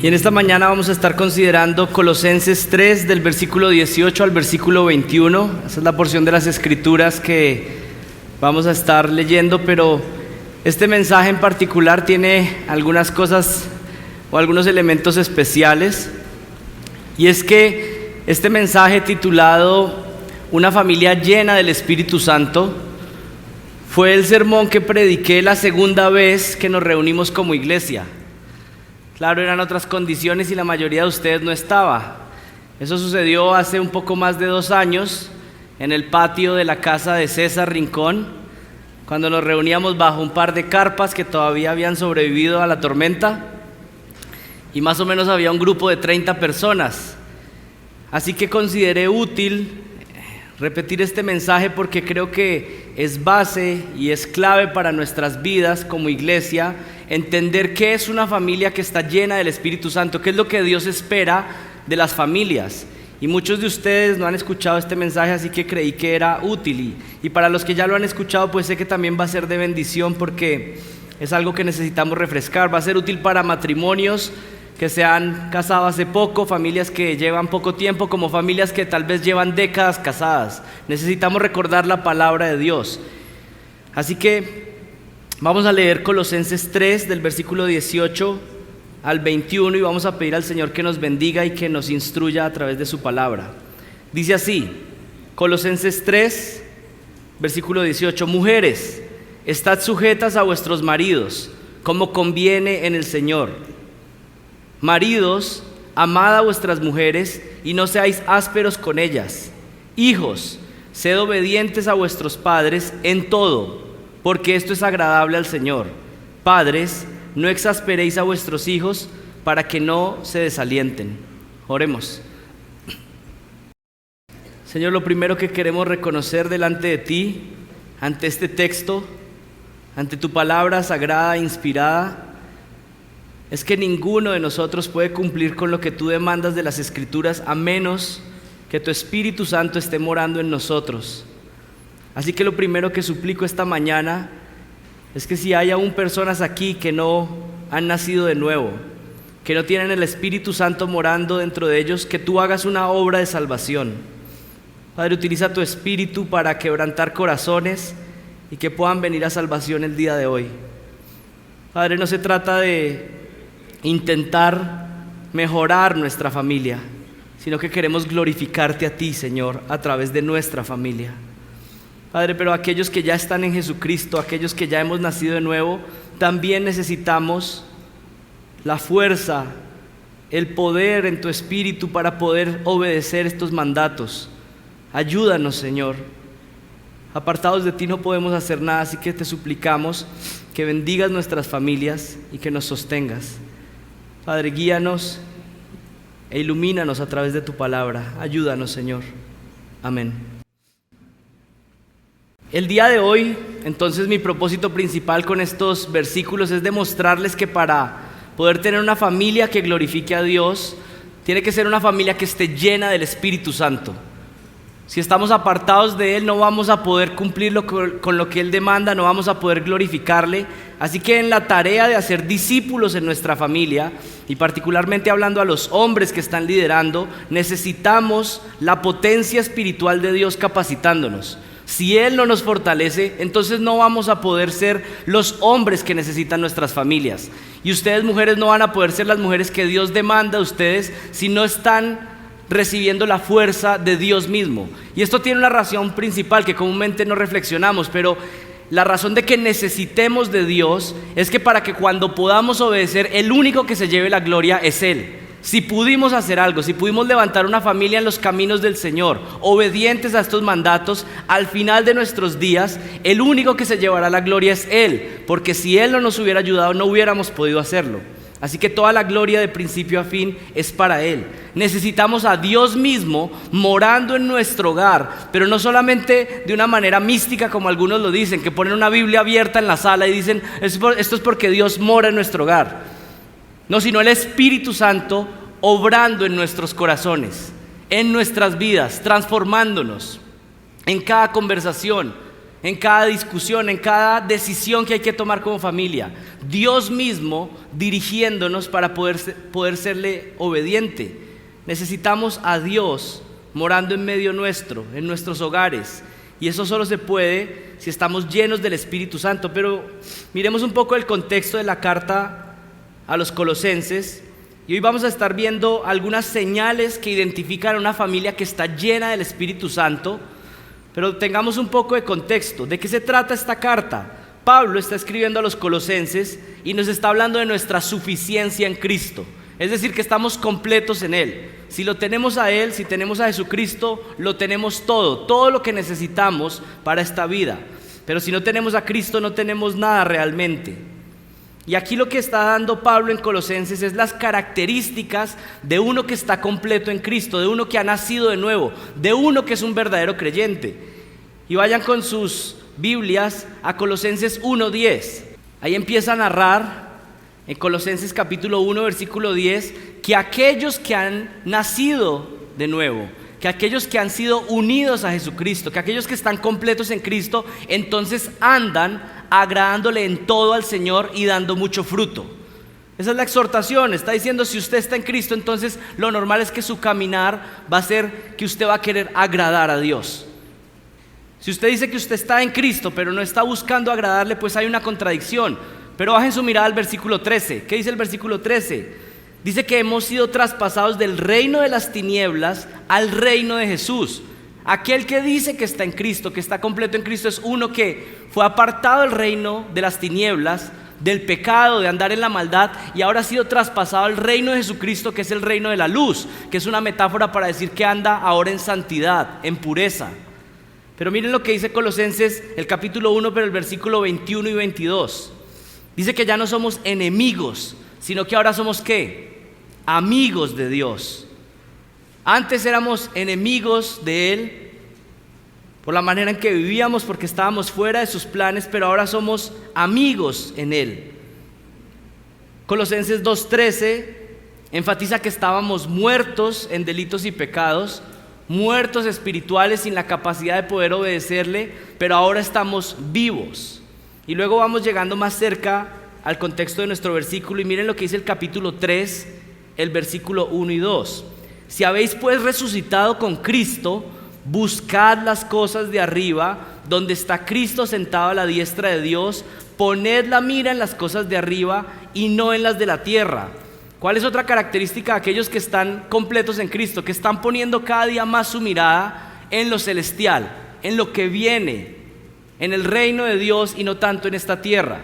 Y en esta mañana vamos a estar considerando Colosenses 3 del versículo 18 al versículo 21. Esa es la porción de las escrituras que vamos a estar leyendo, pero este mensaje en particular tiene algunas cosas o algunos elementos especiales. Y es que este mensaje titulado Una familia llena del Espíritu Santo fue el sermón que prediqué la segunda vez que nos reunimos como iglesia. Claro, eran otras condiciones y la mayoría de ustedes no estaba. Eso sucedió hace un poco más de 2 años en el patio de la casa de César Rincón, cuando nos reuníamos bajo un par de carpas que todavía habían sobrevivido a la tormenta y más o menos había un grupo de 30 personas. Así que consideré útil repetir este mensaje porque creo que es base y es clave para nuestras vidas como iglesia, entender qué es una familia que está llena del Espíritu Santo, qué es lo que Dios espera de las familias. Y muchos de ustedes no han escuchado este mensaje, así que creí que era útil. Y para los que ya lo han escuchado, pues sé que también va a ser de bendición porque es algo que necesitamos refrescar. Va a ser útil para matrimonios que se han casado hace poco, familias que llevan poco tiempo, como familias que tal vez llevan décadas casadas. Necesitamos recordar la palabra de Dios. Así que vamos a leer Colosenses 3 del versículo 18 al 21 y vamos a pedir al Señor que nos bendiga y que nos instruya a través de su palabra. Dice así, Colosenses 3, versículo 18: Mujeres, estad sujetas a vuestros maridos, como conviene en el Señor. Maridos, amad a vuestras mujeres y no seáis ásperos con ellas. Hijos, sed obedientes a vuestros padres en todo, porque esto es agradable al Señor. Padres, no exasperéis a vuestros hijos para que no se desalienten. Oremos. Señor, lo primero que queremos reconocer delante de ti, ante este texto, ante tu palabra sagrada e inspirada, es que ninguno de nosotros puede cumplir con lo que tú demandas de las Escrituras a menos que tu Espíritu Santo esté morando en nosotros. Así que lo primero que suplico esta mañana es que si hay aún personas aquí que no han nacido de nuevo, que no tienen el Espíritu Santo morando dentro de ellos, que tú hagas una obra de salvación. Padre, utiliza tu Espíritu para quebrantar corazones y que puedan venir a salvación el día de hoy. Padre, no se trata de intentar mejorar nuestra familia, sino que queremos glorificarte a ti, Señor, a través de nuestra familia. Padre, pero aquellos que ya están en Jesucristo, aquellos que ya hemos nacido de nuevo, también necesitamos la fuerza, el poder en tu Espíritu para poder obedecer estos mandatos. Ayúdanos, Señor. Apartados de ti no podemos hacer nada, así que te suplicamos que bendigas nuestras familias y que nos sostengas. Padre, guíanos e ilumínanos a través de tu palabra. Ayúdanos, Señor. Amén. El día de hoy, entonces, mi propósito principal con estos versículos es demostrarles que para poder tener una familia que glorifique a Dios, tiene que ser una familia que esté llena del Espíritu Santo. Si estamos apartados de Él, no vamos a poder cumplir con lo que Él demanda, no vamos a poder glorificarle. Así que en la tarea de hacer discípulos en nuestra familia, y particularmente hablando a los hombres que están liderando, necesitamos la potencia espiritual de Dios capacitándonos. Si Él no nos fortalece, entonces no vamos a poder ser los hombres que necesitan nuestras familias. Y ustedes, mujeres, no van a poder ser las mujeres que Dios demanda de ustedes si no están recibiendo la fuerza de Dios mismo. Y esto tiene una razón principal que comúnmente no reflexionamos, pero la razón de que necesitemos de Dios es que para que cuando podamos obedecer, el único que se lleve la gloria es Él. Si pudimos hacer algo, si pudimos levantar una familia en los caminos del Señor, obedientes a estos mandatos, al final de nuestros días, el único que se llevará la gloria es Él, porque si Él no nos hubiera ayudado, no hubiéramos podido hacerlo. Así que toda la gloria de principio a fin es para Él. Necesitamos a Dios mismo morando en nuestro hogar, pero no solamente de una manera mística como algunos lo dicen, que ponen una Biblia abierta en la sala y dicen, esto es porque Dios mora en nuestro hogar. No, sino el Espíritu Santo obrando en nuestros corazones, en nuestras vidas, transformándonos en cada conversación, en cada discusión, en cada decisión que hay que tomar como familia. Dios mismo dirigiéndonos para poder serle obediente. Necesitamos a Dios morando en medio nuestro, en nuestros hogares. Y eso solo se puede si estamos llenos del Espíritu Santo. Pero miremos un poco el contexto de la carta a los Colosenses. Y hoy vamos a estar viendo algunas señales que identifican a una familia que está llena del Espíritu Santo. Pero tengamos un poco de contexto. ¿De qué se trata esta carta? Pablo está escribiendo a los Colosenses y nos está hablando de nuestra suficiencia en Cristo. Es decir, que estamos completos en Él. Si lo tenemos a Él, si tenemos a Jesucristo, lo tenemos todo lo que necesitamos para esta vida. Pero si no tenemos a Cristo, no tenemos nada realmente. Y aquí lo que está dando Pablo en Colosenses es las características de uno que está completo en Cristo, de uno que ha nacido de nuevo, de uno que es un verdadero creyente. Y vayan con sus Biblias a Colosenses 1:10. Ahí empieza a narrar en Colosenses capítulo 1, versículo 10, que aquellos que han nacido de nuevo, que aquellos que han sido unidos a Jesucristo, que aquellos que están completos en Cristo, entonces andan agradándole en todo al Señor y dando mucho fruto. Esa es la exhortación. Está diciendo, si usted está en Cristo, entonces lo normal es que su caminar va a ser que usted va a querer agradar a Dios. Si usted dice que usted está en Cristo, pero no está buscando agradarle, pues hay una contradicción. Pero bajen su mirada al versículo 13. ¿Qué dice el versículo 13? Dice que hemos sido traspasados del reino de las tinieblas al reino de Jesús. Aquel que dice que está en Cristo, que está completo en Cristo, es uno que fue apartado del reino de las tinieblas, del pecado, de andar en la maldad, y ahora ha sido traspasado al reino de Jesucristo, que es el reino de la luz, que es una metáfora para decir que anda ahora en santidad, en pureza. Pero miren lo que dice Colosenses, el capítulo 1, pero el versículo 21 y 22. Dice que ya no somos enemigos, sino que ahora somos ¿qué? Amigos de Dios. Antes éramos enemigos de Él por la manera en que vivíamos, porque estábamos fuera de sus planes, pero ahora somos amigos en Él. Colosenses 2:13 enfatiza que estábamos muertos en delitos y pecados, muertos espirituales sin la capacidad de poder obedecerle, pero ahora estamos vivos. Y luego vamos llegando más cerca al contexto de nuestro versículo y miren lo que dice el capítulo 3, el versículo 1 y 2. Si habéis pues resucitado con Cristo, buscad las cosas de arriba, donde está Cristo sentado a la diestra de Dios, poned la mira en las cosas de arriba y no en las de la tierra. ¿Cuál es otra característica de aquellos que están completos en Cristo? Que están poniendo cada día más su mirada en lo celestial, en lo que viene, en el reino de Dios y no tanto en esta tierra.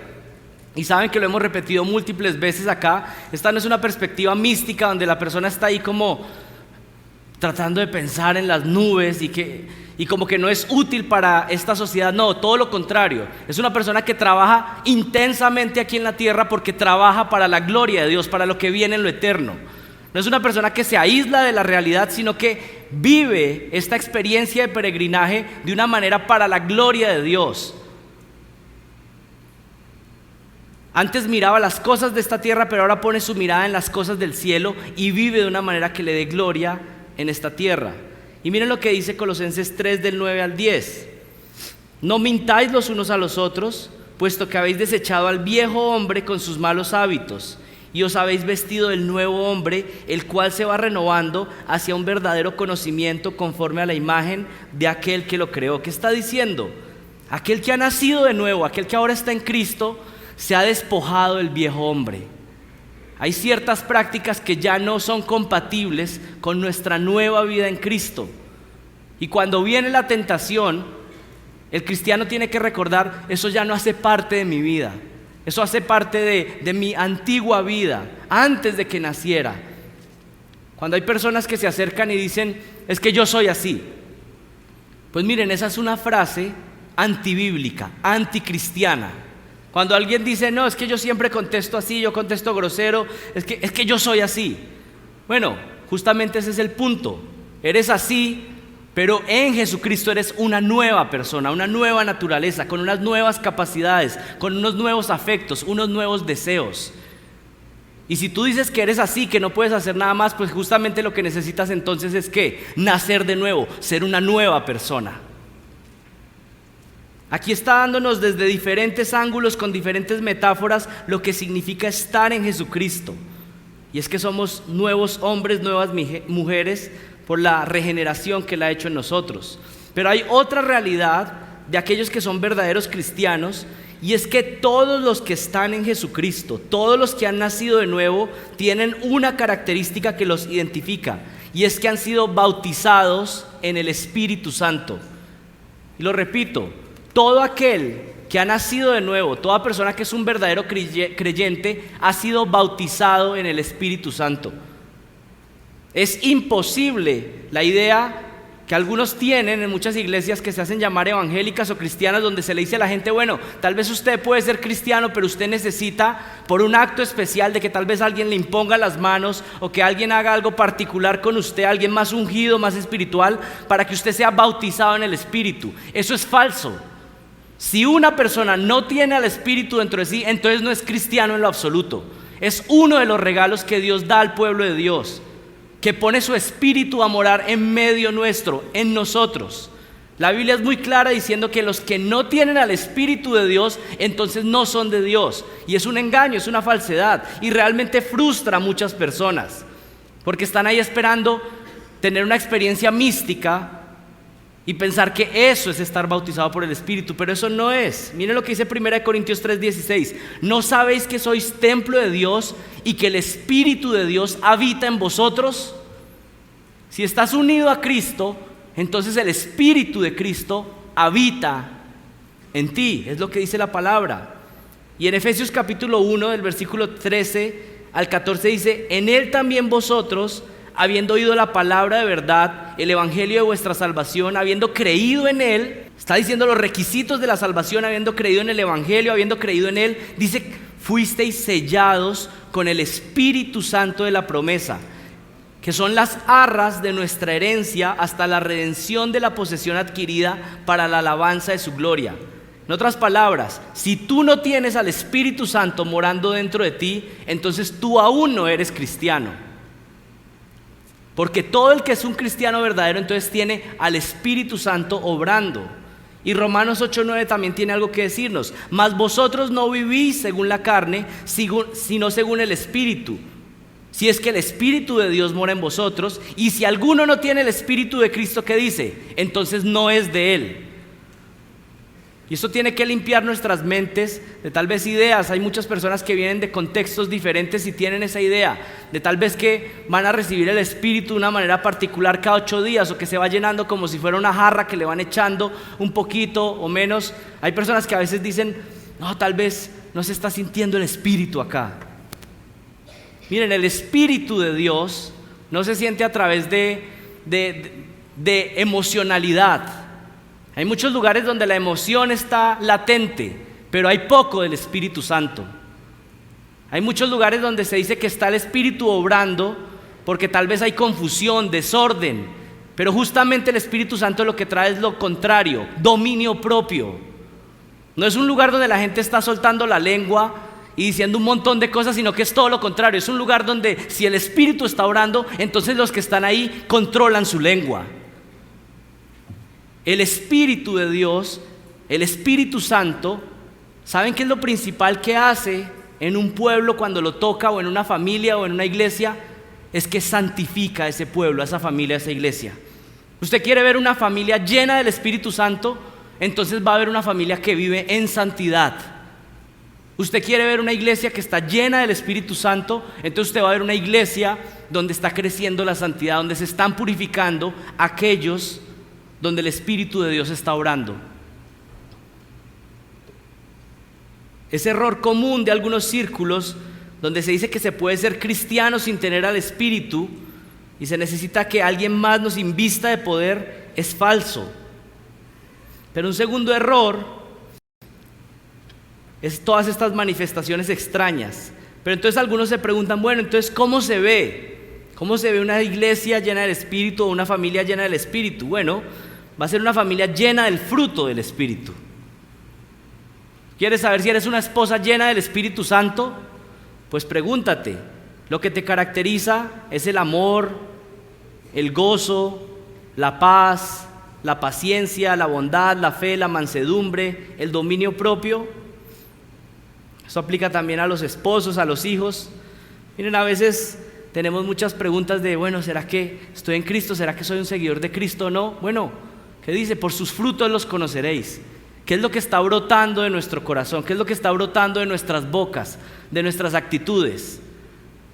Y saben que lo hemos repetido múltiples veces acá. Esta no es una perspectiva mística donde la persona está ahí como tratando de pensar en las nubes y como que no es útil para esta sociedad. No, todo lo contrario. Es una persona que trabaja intensamente aquí en la tierra porque trabaja para la gloria de Dios, para lo que viene en lo eterno. No es una persona que se aísla de la realidad, sino que vive esta experiencia de peregrinaje de una manera para la gloria de Dios. Antes miraba las cosas de esta tierra, pero ahora pone su mirada en las cosas del cielo y vive de una manera que le dé gloria en esta tierra. Y miren lo que dice Colosenses 3 del 9 al 10. No mintáis los unos a los otros, puesto que habéis desechado al viejo hombre con sus malos hábitos y os habéis vestido del nuevo hombre, el cual se va renovando hacia un verdadero conocimiento conforme a la imagen de aquel que lo creó. ¿Qué está diciendo? Aquel que ha nacido de nuevo, aquel que ahora está en Cristo, se ha despojado del viejo hombre. Hay ciertas prácticas que ya no son compatibles con nuestra nueva vida en Cristo. Y cuando viene la tentación, el cristiano tiene que recordar, eso ya no hace parte de mi vida. Eso hace parte de mi antigua vida, antes de que naciera. Cuando hay personas que se acercan y dicen, es que yo soy así. Pues miren, esa es una frase antibíblica, anticristiana. Cuando alguien dice, no, es que yo siempre contesto así, yo contesto grosero, es que yo soy así. Bueno, justamente ese es el punto. Eres así, pero en Jesucristo eres una nueva persona, una nueva naturaleza, con unas nuevas capacidades, con unos nuevos afectos, unos nuevos deseos. Y si tú dices que eres así, que no puedes hacer nada más, pues justamente lo que necesitas entonces es ¿qué? Nacer de nuevo, ser una nueva persona. Aquí está dándonos desde diferentes ángulos, con diferentes metáforas, lo que significa estar en Jesucristo. Y es que somos nuevos hombres, nuevas mujeres, por la regeneración que Él ha hecho en nosotros. Pero hay otra realidad de aquellos que son verdaderos cristianos, y es que todos los que están en Jesucristo, todos los que han nacido de nuevo, tienen una característica que los identifica, y es que han sido bautizados en el Espíritu Santo. Y lo repito, todo aquel que ha nacido de nuevo, toda persona que es un verdadero creyente, ha sido bautizado en el Espíritu Santo. Es imposible la idea que algunos tienen en muchas iglesias que se hacen llamar evangélicas o cristianas, donde se le dice a la gente, bueno, tal vez usted puede ser cristiano, pero usted necesita, por un acto especial de que tal vez alguien le imponga las manos o que alguien haga algo particular con usted, alguien más ungido, más espiritual, para que usted sea bautizado en el Espíritu. Eso es falso. Si una persona no tiene al Espíritu dentro de sí, entonces no es cristiano en lo absoluto. Es uno de los regalos que Dios da al pueblo de Dios, que pone su Espíritu a morar en medio nuestro, en nosotros. La Biblia es muy clara diciendo que los que no tienen al Espíritu de Dios, entonces no son de Dios. Y es un engaño, es una falsedad, y realmente frustra a muchas personas, porque están ahí esperando tener una experiencia mística y pensar que eso es estar bautizado por el Espíritu, pero eso no es. Miren lo que dice 1 Corintios 3:16. ¿No sabéis que sois templo de Dios y que el Espíritu de Dios habita en vosotros? Si estás unido a Cristo, entonces el Espíritu de Cristo habita en ti, es lo que dice la palabra. Y en Efesios capítulo 1, del versículo 13 al 14 dice, en Él también vosotros, habiendo oído la palabra de verdad, el evangelio de vuestra salvación, habiendo creído en Él, está diciendo los requisitos de la salvación, habiendo creído en el evangelio, habiendo creído en Él, dice, fuisteis sellados con el Espíritu Santo de la promesa, que son las arras de nuestra herencia hasta la redención de la posesión adquirida para la alabanza de su gloria. En otras palabras, si tú no tienes al Espíritu Santo morando dentro de ti, entonces tú aún no eres cristiano. Porque todo el que es un cristiano verdadero entonces tiene al Espíritu Santo obrando. Y Romanos 8:9 también tiene algo que decirnos. Mas vosotros no vivís según la carne, sino según el Espíritu. Si es que el Espíritu de Dios mora en vosotros. Y si alguno no tiene el Espíritu de Cristo, ¿qué dice? Entonces no es de Él. Y esto tiene que limpiar nuestras mentes de tal vez ideas. Hay muchas personas que vienen de contextos diferentes y tienen esa idea de tal vez que van a recibir el Espíritu de una manera particular cada 8 días, o que se va llenando como si fuera una jarra que le van echando un poquito o menos. Hay personas que a veces dicen, no, tal vez no se está sintiendo el Espíritu acá. Miren, el Espíritu de Dios no se siente a través de emocionalidad. Hay muchos lugares donde la emoción está latente, pero hay poco del Espíritu Santo. Hay muchos lugares donde se dice que está el Espíritu obrando porque tal vez hay confusión, desorden, pero justamente el Espíritu Santo lo que trae es lo contrario, dominio propio. No es un lugar donde la gente está soltando la lengua y diciendo un montón de cosas, sino que es todo lo contrario. Es un lugar donde si el Espíritu está orando, entonces los que están ahí controlan su lengua. El Espíritu de Dios, el Espíritu Santo, ¿saben qué es lo principal que hace en un pueblo cuando lo toca, o en una familia o en una iglesia? Es que santifica a ese pueblo, a esa familia, a esa iglesia. ¿Usted quiere ver una familia llena del Espíritu Santo? Entonces va a haber una familia que vive en santidad. ¿Usted quiere ver una iglesia que está llena del Espíritu Santo? Entonces usted va a ver una iglesia donde está creciendo la santidad, donde se están purificando aquellos donde el Espíritu de Dios está obrando. Ese error común de algunos círculos donde se dice que se puede ser cristiano sin tener al Espíritu y se necesita que alguien más nos invista de poder, es falso. Pero un segundo error es todas estas manifestaciones extrañas. Pero entonces algunos se preguntan, bueno, entonces ¿cómo se ve? ¿Cómo se ve una iglesia llena del Espíritu o una familia llena del Espíritu? Bueno, va a ser una familia llena del fruto del Espíritu. ¿Quieres saber si eres una esposa llena del Espíritu Santo? Pues pregúntate, lo que te caracteriza es el amor, el gozo, la paz, la paciencia, la bondad, la fe, la mansedumbre, el dominio propio. Eso aplica también a los esposos, a los hijos. Miren, a veces tenemos muchas preguntas de, bueno, ¿será que estoy en Cristo? ¿Será que soy un seguidor de Cristo o no? Bueno, ¿qué dice? Por sus frutos los conoceréis. ¿Qué es lo que está brotando de nuestro corazón? ¿Qué es lo que está brotando de nuestras bocas, de nuestras actitudes?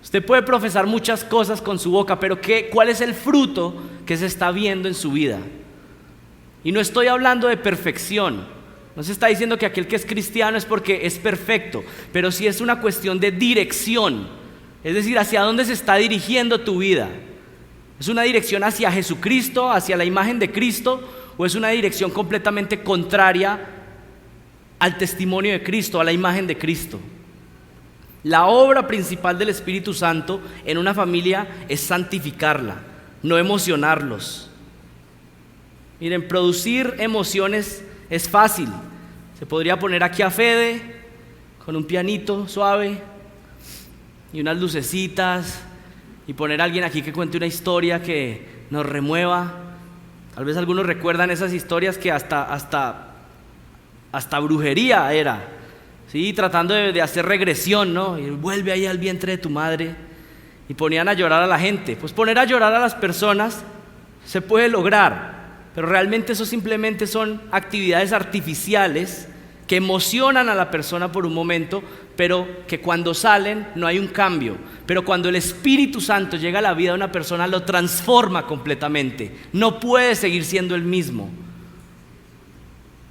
Usted puede profesar muchas cosas con su boca, pero ¿cuál es el fruto que se está viendo en su vida? Y no estoy hablando de perfección. No se está diciendo que aquel que es cristiano es porque es perfecto, pero sí es una cuestión de dirección. Es decir, hacia dónde se está dirigiendo tu vida. ¿Es una dirección hacia Jesucristo, hacia la imagen de Cristo, o es una dirección completamente contraria al testimonio de Cristo, a la imagen de Cristo? La obra principal del Espíritu Santo en una familia es santificarla, no emocionarlos. Miren, producir emociones es fácil. Se podría poner aquí a Fede con un pianito suave y unas lucecitas y poner a alguien aquí que cuente una historia que nos remueva. Tal vez algunos recuerdan esas historias que hasta brujería era, ¿sí? Tratando de hacer regresión, ¿no? Y vuelve ahí al vientre de tu madre. Y ponían a llorar a la gente. Pues poner a llorar a las personas se puede lograr, pero realmente eso simplemente son actividades artificiales que emocionan a la persona por un momento, pero que cuando salen no hay un cambio. Pero cuando el Espíritu Santo llega a la vida de una persona, lo transforma completamente. No puede seguir siendo el mismo.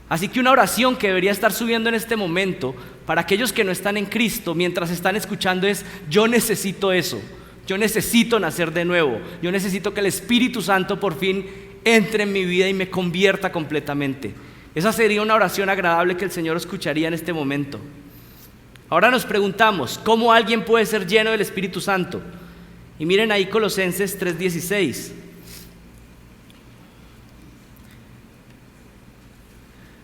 Así que una oración que debería estar subiendo en este momento para aquellos que no están en Cristo mientras están escuchando es: yo necesito eso, yo necesito nacer de nuevo, yo necesito que el Espíritu Santo por fin entre en mi vida y me convierta completamente. Esa sería una oración agradable que el Señor escucharía en este momento. Ahora nos preguntamos, ¿cómo alguien puede ser lleno del Espíritu Santo? Y miren ahí Colosenses 3:16.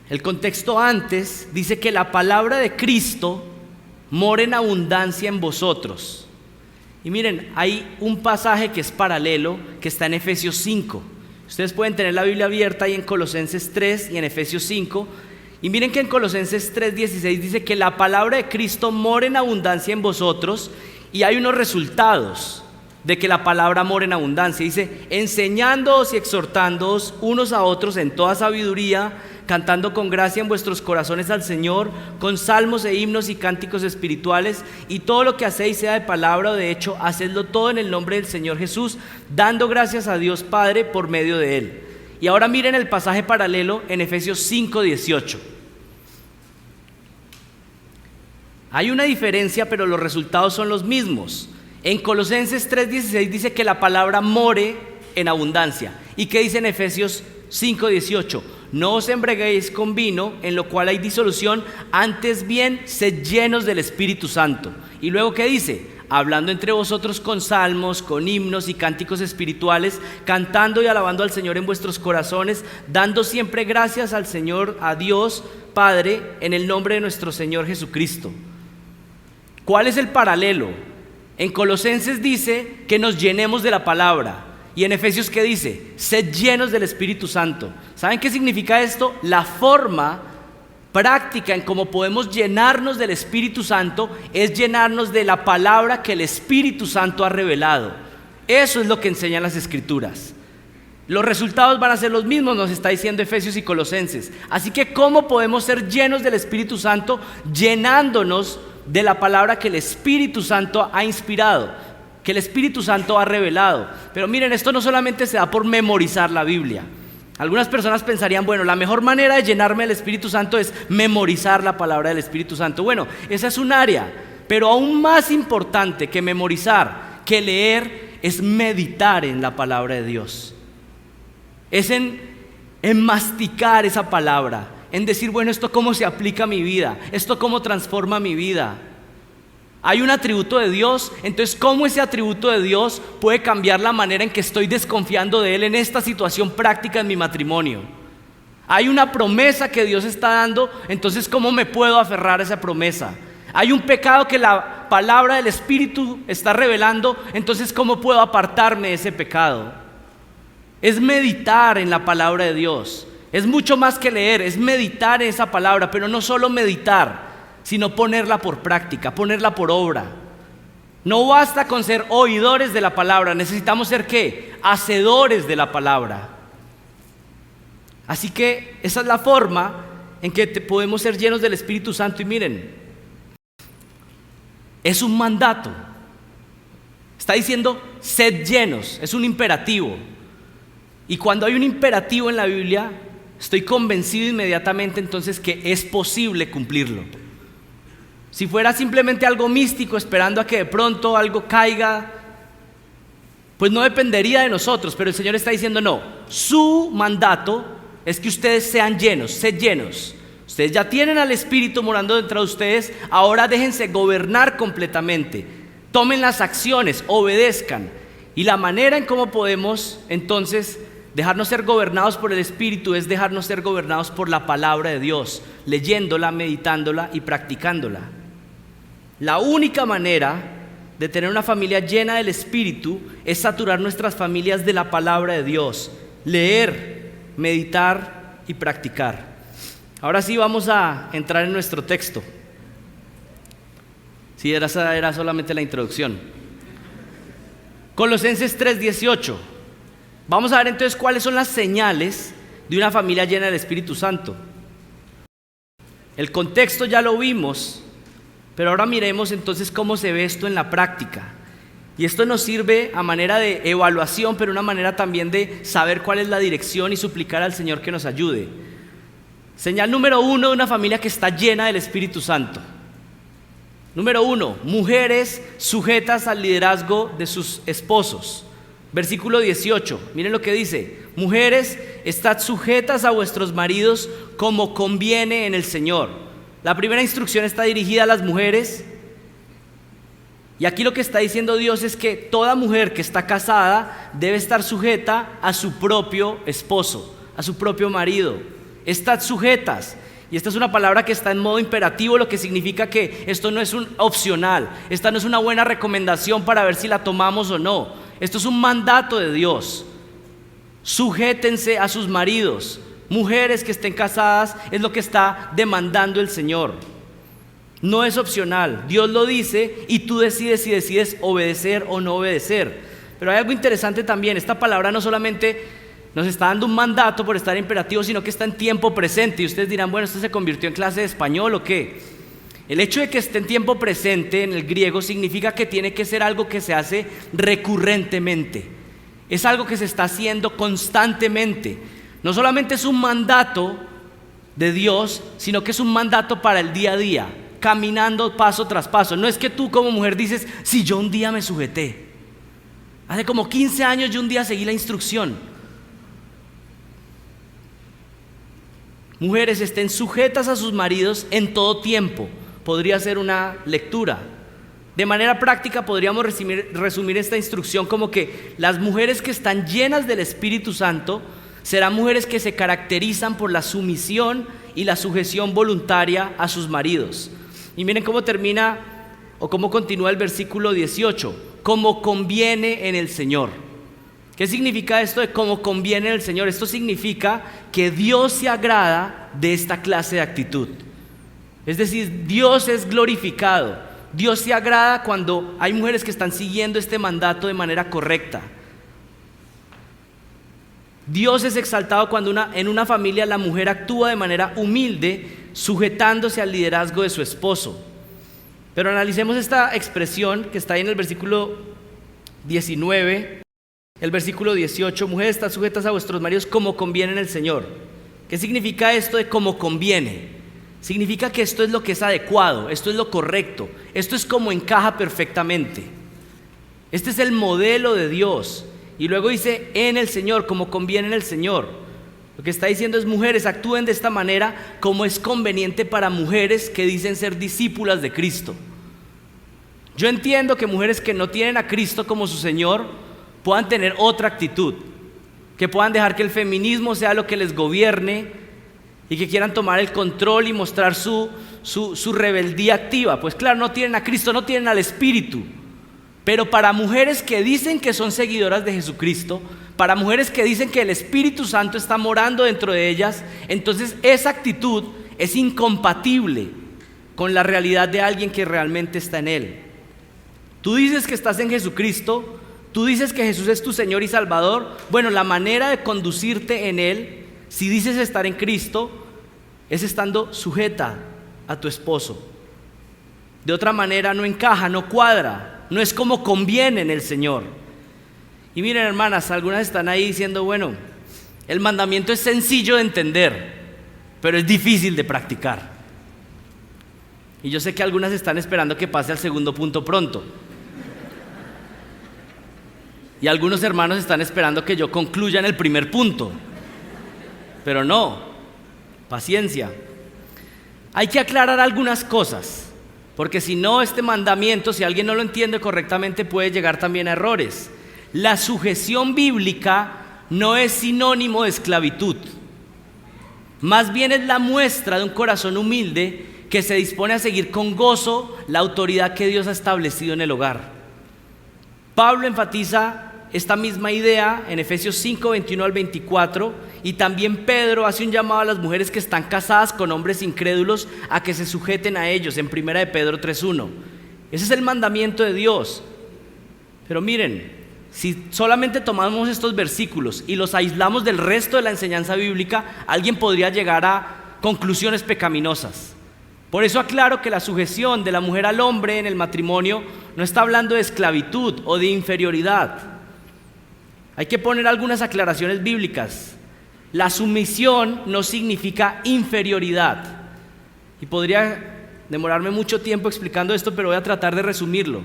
El contexto antes dice que la palabra de Cristo mora en abundancia en vosotros. Y miren, hay un pasaje que es paralelo, que está en Efesios 5. Ustedes pueden tener la Biblia abierta ahí en Colosenses 3 y en Efesios 5. Y miren que en Colosenses 3:16 dice que la palabra de Cristo mora en abundancia en vosotros, y hay unos resultados de que la palabra mora en abundancia. Dice: enseñándoos y exhortándoos unos a otros en toda sabiduría, cantando con gracia en vuestros corazones al Señor, con salmos e himnos y cánticos espirituales, y todo lo que hacéis, sea de palabra o de hecho, hacedlo todo en el nombre del Señor Jesús, dando gracias a Dios Padre por medio de Él. Y ahora miren el pasaje paralelo en Efesios 5:18. Hay una diferencia, pero los resultados son los mismos. En Colosenses 3:16 dice que la palabra more en abundancia. ¿Y qué dice en Efesios 5:18? No os embriaguéis con vino, en lo cual hay disolución, antes bien sed llenos del Espíritu Santo. Y luego ¿qué dice? Hablando entre vosotros con salmos, con himnos y cánticos espirituales, cantando y alabando al Señor en vuestros corazones, dando siempre gracias al Señor, a Dios Padre, en el nombre de nuestro Señor Jesucristo. ¿Cuál es el paralelo? En Colosenses dice que nos llenemos de la palabra. Y en Efesios, ¿qué dice? Sed llenos del Espíritu Santo. ¿Saben qué significa esto? La forma práctica en cómo podemos llenarnos del Espíritu Santo es llenarnos de la palabra que el Espíritu Santo ha revelado. Eso es lo que enseñan las Escrituras. Los resultados van a ser los mismos, nos está diciendo Efesios y Colosenses. Así que ¿cómo podemos ser llenos del Espíritu Santo? Llenándonos de la palabra que el Espíritu Santo ha inspirado, que el Espíritu Santo ha revelado. Pero miren, esto no solamente se da por memorizar la Biblia. Algunas personas pensarían, bueno, la mejor manera de llenarme del Espíritu Santo es memorizar la palabra del Espíritu Santo. Bueno, esa es un área, pero aún más importante que memorizar, que leer, es meditar en la palabra de Dios. Es en masticar esa palabra, en decir, bueno, ¿esto cómo se aplica a mi vida? ¿Esto cómo transforma mi vida? Hay un atributo de Dios, entonces ¿cómo ese atributo de Dios puede cambiar la manera en que estoy desconfiando de Él en esta situación práctica en mi matrimonio? Hay una promesa que Dios está dando, entonces ¿cómo me puedo aferrar a esa promesa? Hay un pecado que la palabra del Espíritu está revelando, entonces ¿cómo puedo apartarme de ese pecado? es meditar en la palabra de Dios. Es mucho más que leer, es meditar en esa palabra, pero no solo meditar, sino ponerla por práctica, ponerla por obra. No basta con ser oidores de la palabra, necesitamos ser ¿qué? Hacedores de la palabra. Así que esa es la forma en que podemos ser llenos del Espíritu Santo. Y miren, es un mandato. Está diciendo, sed llenos, es un imperativo. Y cuando hay un imperativo en la Biblia, estoy convencido inmediatamente entonces que es posible cumplirlo. Si fuera simplemente algo místico, esperando a que de pronto algo caiga, pues no dependería de nosotros. Pero el Señor está diciendo, no, su mandato es que ustedes sean llenos, sed llenos. Ustedes ya tienen al Espíritu morando dentro de ustedes, ahora déjense gobernar completamente. Tomen las acciones, obedezcan. Y la manera en cómo podemos entonces dejarnos ser gobernados por el Espíritu es dejarnos ser gobernados por la palabra de Dios, leyéndola, meditándola y practicándola. La única manera de tener una familia llena del Espíritu es saturar nuestras familias de la palabra de Dios, leer, meditar y practicar. Ahora sí vamos a entrar en nuestro texto. Sí, esa era solamente la introducción. Colosenses 3:18. Vamos a ver entonces cuáles son las señales de una familia llena del Espíritu Santo. El contexto ya lo vimos, pero ahora miremos entonces cómo se ve esto en la práctica. Y esto nos sirve a manera de evaluación, pero una manera también de saber cuál es la dirección y suplicar al Señor que nos ayude. Señal número 1 de una familia que está llena del Espíritu Santo. Número 1, mujeres sujetas al liderazgo de sus esposos. Versículo 18, miren lo que dice: mujeres, estad sujetas a vuestros maridos como conviene en el Señor. La primera instrucción está dirigida a las mujeres. Y aquí lo que está diciendo Dios es que toda mujer que está casada debe estar sujeta a su propio esposo, a su propio marido. Estad sujetas. Y esta es una palabra que está en modo imperativo, lo que significa que esto no es un opcional. Esta no es una buena recomendación para ver si la tomamos o no. Esto es un mandato de Dios. Sujétense a sus maridos. Mujeres que estén casadas, es lo que está demandando el Señor. No es opcional, Dios lo dice y tú decides si decides obedecer o no obedecer. Pero hay algo interesante también, esta palabra no solamente nos está dando un mandato por estar imperativo, sino que está en tiempo presente. Y ustedes dirán, bueno, ¿esto se convirtió en clase de español o qué? El hecho de que esté en tiempo presente en el griego significa que tiene que ser algo que se hace recurrentemente. Es algo que se está haciendo constantemente. No solamente es un mandato de Dios, sino que es un mandato para el día a día, caminando paso tras paso. No es que tú como mujer dices, si yo un día me sujeté. Hace como 15 años yo un día seguí la instrucción. Mujeres, estén sujetas a sus maridos en todo tiempo. Podría ser una lectura. De manera práctica podríamos resumir esta instrucción como que las mujeres que están llenas del Espíritu Santo serán mujeres que se caracterizan por la sumisión y la sujeción voluntaria a sus maridos. Y miren cómo termina o cómo continúa el versículo 18. Como conviene en el Señor. ¿Qué significa esto de como conviene en el Señor? Esto significa que Dios se agrada de esta clase de actitud. Es decir, Dios es glorificado. Dios se agrada cuando hay mujeres que están siguiendo este mandato de manera correcta. Dios es exaltado cuando en una familia la mujer actúa de manera humilde, sujetándose al liderazgo de su esposo. Pero analicemos esta expresión que está ahí en el versículo 19, el versículo 18. Mujeres, estad sujetas a vuestros maridos como conviene en el Señor. ¿Qué significa esto de como conviene? Significa que esto es lo que es adecuado, esto es lo correcto, esto es como encaja perfectamente. Este es el modelo de Dios. Y luego dice en el Señor, como conviene en el Señor. Lo que está diciendo es, mujeres, actúen de esta manera como es conveniente para mujeres que dicen ser discípulas de Cristo. Yo entiendo que mujeres que no tienen a Cristo como su Señor puedan tener otra actitud, que puedan dejar que el feminismo sea lo que les gobierne y que quieran tomar el control y mostrar su rebeldía activa. Pues claro, no tienen a Cristo, no tienen al Espíritu. Pero para mujeres que dicen que son seguidoras de Jesucristo, para mujeres que dicen que el Espíritu Santo está morando dentro de ellas, entonces esa actitud es incompatible con la realidad de alguien que realmente está en Él. Tú dices que estás en Jesucristo, tú dices que Jesús es tu Señor y Salvador. Bueno, la manera de conducirte en Él, si dices estar en Cristo, es estando sujeta a tu esposo. De otra manera no encaja, no cuadra, no es como conviene en el Señor. Y miren, hermanas, algunas están ahí diciendo, bueno, el mandamiento es sencillo de entender, pero es difícil de practicar. Y yo sé que algunas están esperando que pase al segundo punto pronto. Y algunos hermanos están esperando que yo concluya en el primer punto. Pero no, paciencia. Hay que aclarar algunas cosas, porque si no, este mandamiento, si alguien no lo entiende correctamente, puede llegar también a errores. La sujeción bíblica no es sinónimo de esclavitud. Más bien es la muestra de un corazón humilde que se dispone a seguir con gozo la autoridad que Dios ha establecido en el hogar. Pablo enfatiza esta misma idea en Efesios 5, 21 al 24, y también Pedro hace un llamado a las mujeres que están casadas con hombres incrédulos a que se sujeten a ellos en 1 de Pedro 3:1. Ese es el mandamiento de Dios. Pero miren, si solamente tomamos estos versículos y los aislamos del resto de la enseñanza bíblica, alguien podría llegar a conclusiones pecaminosas. Por eso aclaro que la sujeción de la mujer al hombre en el matrimonio no está hablando de esclavitud o de inferioridad. Hay que poner algunas aclaraciones bíblicas. La sumisión no significa inferioridad. Y podría demorarme mucho tiempo explicando esto, pero voy a tratar de resumirlo.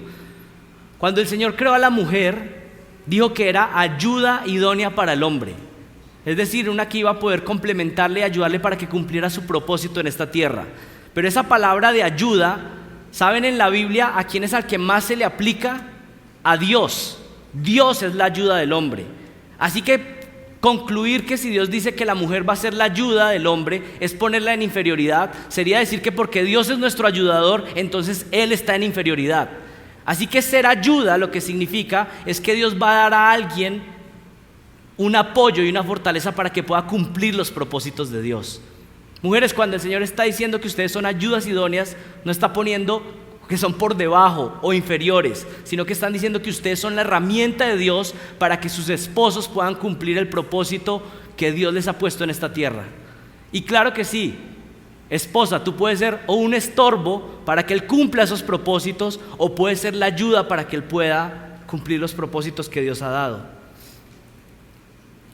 Cuando el Señor creó a la mujer, dijo que era ayuda idónea para el hombre. Es decir, una que iba a poder complementarle y ayudarle para que cumpliera su propósito en esta tierra. Pero esa palabra de ayuda, ¿saben en la Biblia a quién es al que más se le aplica? A Dios. Dios es la ayuda del hombre. Así que concluir que si Dios dice que la mujer va a ser la ayuda del hombre es ponerla en inferioridad, sería decir que porque Dios es nuestro ayudador, entonces Él está en inferioridad. Así que ser ayuda lo que significa es que Dios va a dar a alguien un apoyo y una fortaleza para que pueda cumplir los propósitos de Dios. Mujeres, cuando el Señor está diciendo que ustedes son ayudas idóneas, no está poniendo que son por debajo o inferiores, sino que están diciendo que ustedes son la herramienta de Dios para que sus esposos puedan cumplir el propósito que Dios les ha puesto en esta tierra. Y claro que sí, esposa, tú puedes ser o un estorbo para que Él cumpla esos propósitos, o puedes ser la ayuda para que Él pueda cumplir los propósitos que Dios ha dado.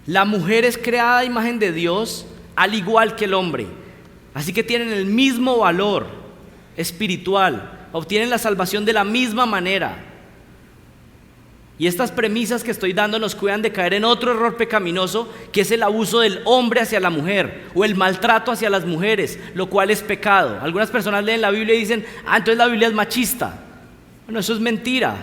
La mujer es creada a imagen de Dios, al igual que el hombre, así que tienen el mismo valor espiritual, obtienen la salvación de la misma manera. Y estas premisas que estoy dando nos cuidan de caer en otro error pecaminoso, que es el abuso del hombre hacia la mujer o el maltrato hacia las mujeres, lo cual es pecado. Algunas personas leen la Biblia y dicen, entonces la Biblia es machista. Bueno, eso es mentira.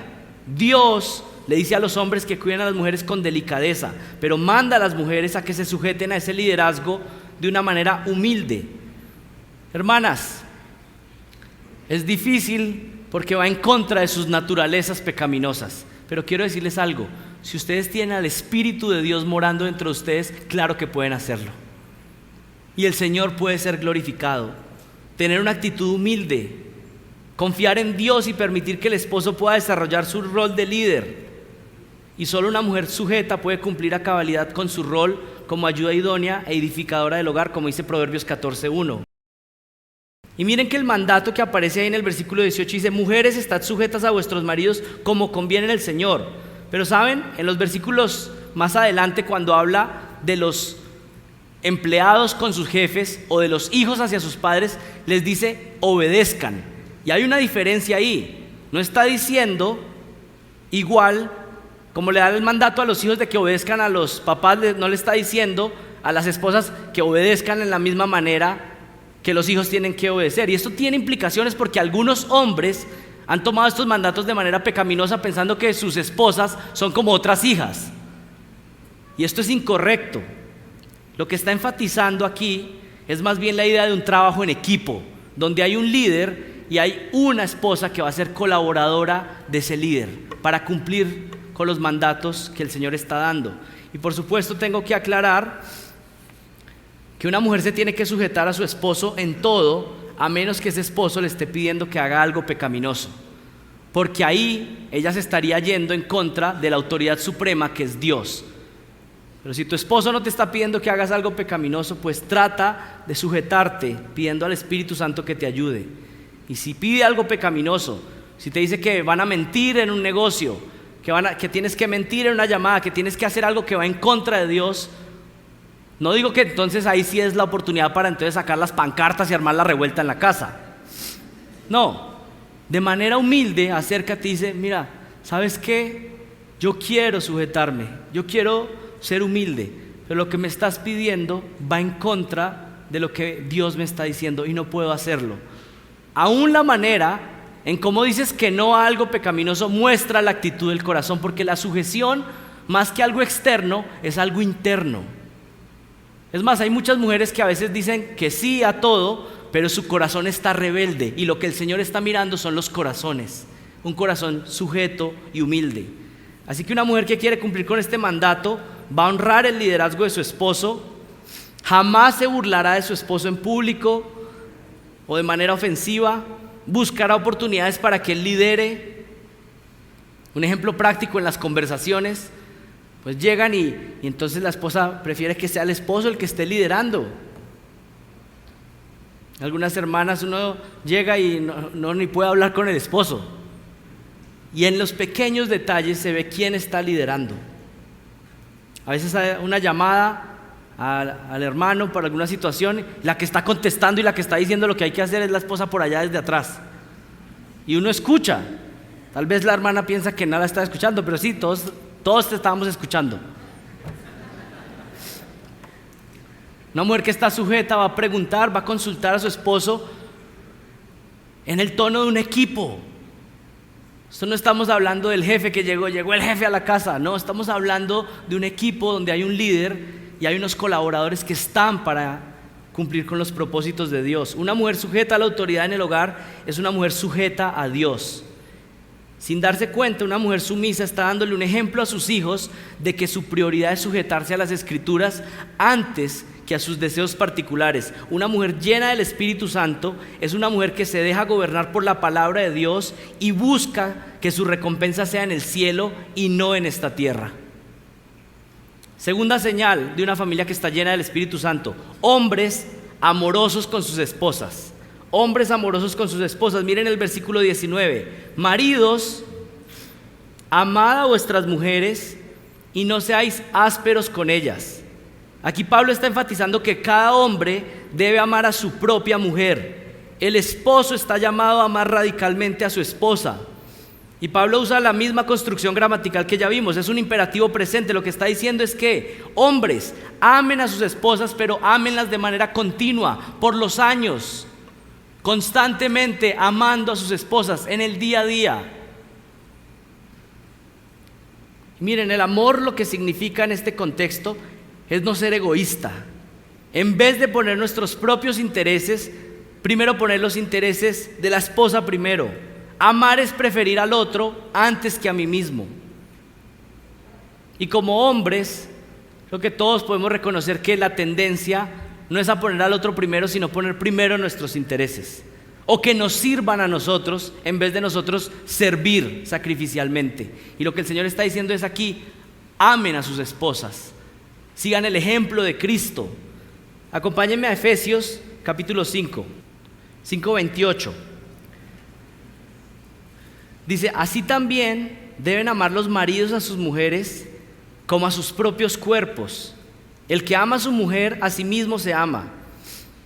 Dios le dice a los hombres que cuiden a las mujeres con delicadeza, pero manda a las mujeres a que se sujeten a ese liderazgo de una manera humilde. Hermanas, es difícil porque va en contra de sus naturalezas pecaminosas, pero quiero decirles algo: si ustedes tienen al Espíritu de Dios morando dentro de ustedes, claro que pueden hacerlo, y el Señor puede ser glorificado. Tener una actitud humilde, confiar en Dios y permitir que el esposo pueda desarrollar su rol de líder. Y solo una mujer sujeta puede cumplir a cabalidad con su rol como ayuda idónea e edificadora del hogar, como dice Proverbios 14:1. Y miren que el mandato que aparece ahí en el versículo 18 dice: mujeres, estad sujetas a vuestros maridos como conviene en el Señor. Pero saben, en los versículos más adelante, cuando habla de los empleados con sus jefes o de los hijos hacia sus padres, les dice obedezcan. Y hay una diferencia ahí. No está diciendo igual como le da el mandato a los hijos de que obedezcan a los papás, no le está diciendo a las esposas que obedezcan en la misma manera que los hijos tienen que obedecer. Y esto tiene implicaciones porque algunos hombres han tomado estos mandatos de manera pecaminosa, pensando que sus esposas son como otras hijas. Y esto es incorrecto. Lo que está enfatizando aquí es más bien la idea de un trabajo en equipo, donde hay un líder y hay una esposa que va a ser colaboradora de ese líder para cumplir con los mandatos que el Señor está dando. Y por supuesto tengo que aclarar que una mujer se tiene que sujetar a su esposo en todo, a menos que ese esposo le esté pidiendo que haga algo pecaminoso, porque ahí ella se estaría yendo en contra de la autoridad suprema que es Dios. Pero si tu esposo no te está pidiendo que hagas algo pecaminoso, pues trata de sujetarte pidiendo al Espíritu Santo que te ayude. Y si pide algo pecaminoso, si te dice que van a mentir en un negocio, que tienes que mentir en una llamada, que tienes que hacer algo que va en contra de Dios, no digo que entonces ahí sí es la oportunidad para entonces sacar las pancartas y armar la revuelta en la casa. No, de manera humilde acércate y dice: mira, ¿sabes qué? Yo quiero sujetarme, yo quiero ser humilde, pero lo que me estás pidiendo va en contra de lo que Dios me está diciendo y no puedo hacerlo. Aún la manera en cómo dices que no a algo pecaminoso muestra la actitud del corazón, porque la sujeción, más que algo externo, es algo interno. Es más, hay muchas mujeres que a veces dicen que sí a todo, pero su corazón está rebelde, y lo que el Señor está mirando son los corazones, un corazón sujeto y humilde. Así que una mujer que quiere cumplir con este mandato va a honrar el liderazgo de su esposo, jamás se burlará de su esposo en público o de manera ofensiva, buscará oportunidades para que él lidere. Un ejemplo práctico en las conversaciones, pues llegan y entonces la esposa prefiere que sea el esposo el que esté liderando. Algunas hermanas uno llega y no ni puede hablar con el esposo, y en los pequeños detalles se ve quién está liderando. A veces hay una llamada al hermano por alguna situación, la que está contestando y la que está diciendo lo que hay que hacer es la esposa por allá desde atrás, y uno escucha. Tal vez la hermana piensa que nada está escuchando, pero sí, todos te estábamos escuchando. Una mujer que está sujeta va a preguntar, va a consultar a su esposo en el tono de un equipo. Esto no estamos hablando del jefe que llegó el jefe a la casa, no, estamos hablando de un equipo donde hay un líder y hay unos colaboradores que están para cumplir con los propósitos de Dios. Una mujer sujeta a la autoridad en el hogar es una mujer sujeta a Dios. Sin darse cuenta, una mujer sumisa está dándole un ejemplo a sus hijos de que su prioridad es sujetarse a las Escrituras antes que a sus deseos particulares. Una mujer llena del Espíritu Santo es una mujer que se deja gobernar por la palabra de Dios y busca que su recompensa sea en el cielo y no en esta tierra. Segunda señal de una familia que está llena del Espíritu Santo: hombres amorosos con sus esposas. Hombres amorosos con sus esposas. Miren el versículo 19. Maridos, amad a vuestras mujeres y no seáis ásperos con ellas. Aquí Pablo está enfatizando que cada hombre debe amar a su propia mujer. El esposo está llamado a amar radicalmente a su esposa. Y Pablo usa la misma construcción gramatical que ya vimos, es un imperativo presente. Lo que está diciendo es que hombres amen a sus esposas, pero ámenlas de manera continua, por los años, constantemente amando a sus esposas en el día a día. Miren, el amor lo que significa en este contexto es no ser egoísta. En vez de poner nuestros propios intereses, primero poner los intereses de la esposa primero. Amar es preferir al otro antes que a mí mismo. Y como hombres, creo que todos podemos reconocer que la tendencia no es a poner al otro primero, sino poner primero nuestros intereses, o que nos sirvan a nosotros en vez de nosotros servir sacrificialmente. Y lo que el Señor está diciendo es aquí: amen a sus esposas, sigan el ejemplo de Cristo. Acompáñenme a Efesios capítulo 5:28. Dice: así también deben amar los maridos a sus mujeres como a sus propios cuerpos. El que ama a su mujer, a sí mismo se ama,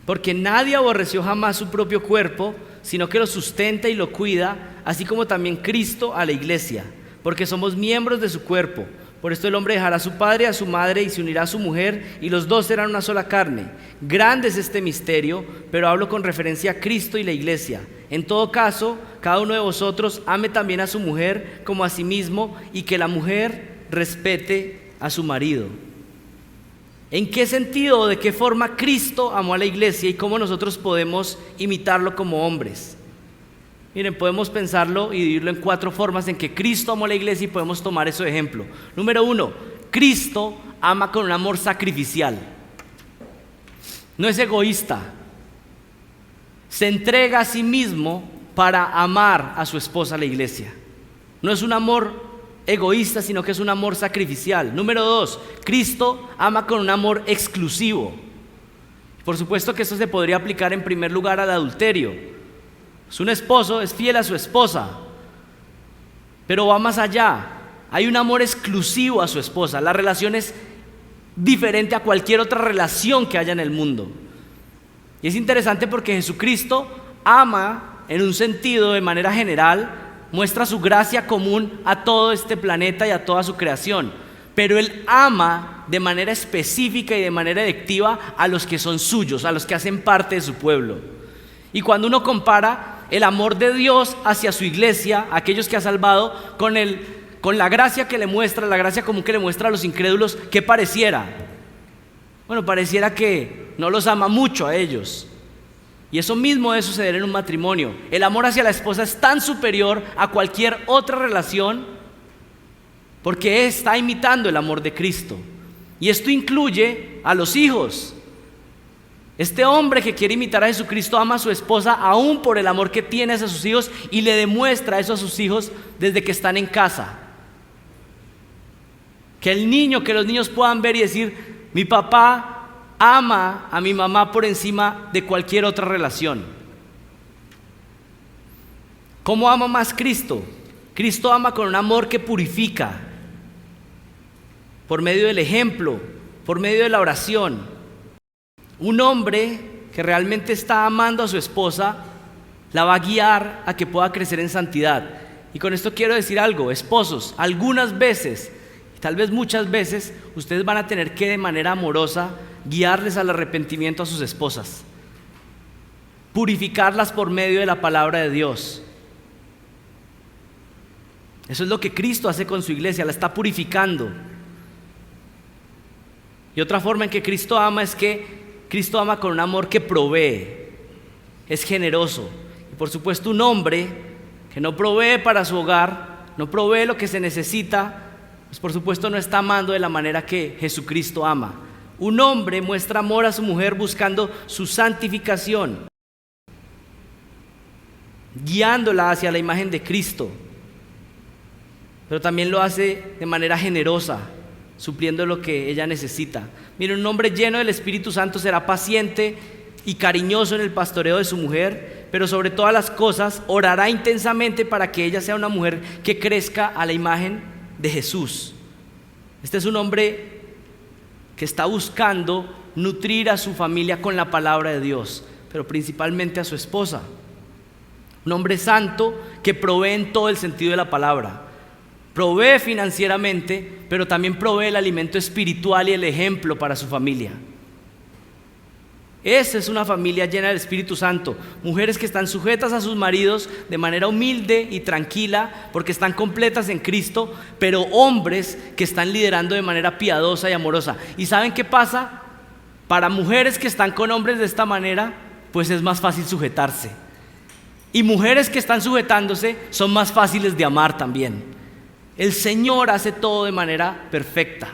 porque nadie aborreció jamás su propio cuerpo, sino que lo sustenta y lo cuida, así como también Cristo a la iglesia, porque somos miembros de su cuerpo. Por esto el hombre dejará a su padre y a su madre y se unirá a su mujer, y los dos serán una sola carne. Grande es este misterio, pero hablo con referencia a Cristo y la iglesia. En todo caso, cada uno de vosotros ame también a su mujer como a sí mismo, y que la mujer respete a su marido. ¿En qué sentido o de qué forma Cristo amó a la iglesia y cómo nosotros podemos imitarlo como hombres? Miren, podemos pensarlo y dividirlo en 4 formas en que Cristo amó a la iglesia y podemos tomar eso de ejemplo. Número 1, Cristo ama con un amor sacrificial. No es egoísta. Se entrega a sí mismo para amar a su esposa, la iglesia. No es un amor egoísta, sino que es un amor sacrificial. Número 2, Cristo ama con un amor exclusivo. Por supuesto que esto se podría aplicar en primer lugar al adulterio. Un esposo es fiel a su esposa, pero va más allá. Hay un amor exclusivo a su esposa. La relación es diferente a cualquier otra relación que haya en el mundo. Y es interesante porque Jesucristo ama en un sentido de manera general, muestra su gracia común a todo este planeta y a toda su creación. Pero Él ama de manera específica y de manera electiva a los que son suyos, a los que hacen parte de su pueblo. Y cuando uno compara el amor de Dios hacia su iglesia, aquellos que ha salvado, con la gracia que le muestra, la gracia común que le muestra a los incrédulos, ¿qué pareciera? Bueno, pareciera que no los ama mucho a ellos. Y eso mismo debe suceder en un matrimonio. El amor hacia la esposa es tan superior a cualquier otra relación porque está imitando el amor de Cristo. Y esto incluye a los hijos. Este hombre que quiere imitar a Jesucristo ama a su esposa aún por el amor que tiene hacia sus hijos y le demuestra eso a sus hijos desde que están en casa. Que los niños puedan ver y decir: mi papá ama a mi mamá por encima de cualquier otra relación. ¿Cómo ama más Cristo? Cristo ama con un amor que purifica, por medio del ejemplo, por medio de la oración. Un hombre que realmente está amando a su esposa la va a guiar a que pueda crecer en santidad. Y con esto quiero decir algo: esposos, algunas veces, tal vez muchas veces, ustedes van a tener que de manera amorosa guiarles al arrepentimiento a sus esposas, purificarlas por medio de la palabra de Dios. Eso es lo que Cristo hace con su iglesia, la está purificando. Y otra forma en que Cristo ama es que Cristo ama con un amor que provee, es generoso. Y por supuesto, un hombre que no provee para su hogar, no provee lo que se necesita, pues por supuesto no está amando de la manera que Jesucristo ama. Un hombre muestra amor a su mujer buscando su santificación, guiándola hacia la imagen de Cristo, pero también lo hace de manera generosa, supliendo lo que ella necesita. Mire, un hombre lleno del Espíritu Santo será paciente y cariñoso en el pastoreo de su mujer, pero sobre todas las cosas orará intensamente para que ella sea una mujer que crezca a la imagen de Jesús. Este es un hombre que está buscando nutrir a su familia con la palabra de Dios, pero principalmente a su esposa. Un hombre santo que provee en todo el sentido de la palabra. Provee financieramente, pero también provee el alimento espiritual y el ejemplo para su familia. Esa es una familia llena del Espíritu Santo. Mujeres que están sujetas a sus maridos de manera humilde y tranquila porque están completas en Cristo, pero hombres que están liderando de manera piadosa y amorosa. ¿Y saben qué pasa? Para mujeres que están con hombres de esta manera, pues es más fácil sujetarse. Y mujeres que están sujetándose son más fáciles de amar también. El Señor hace todo de manera perfecta.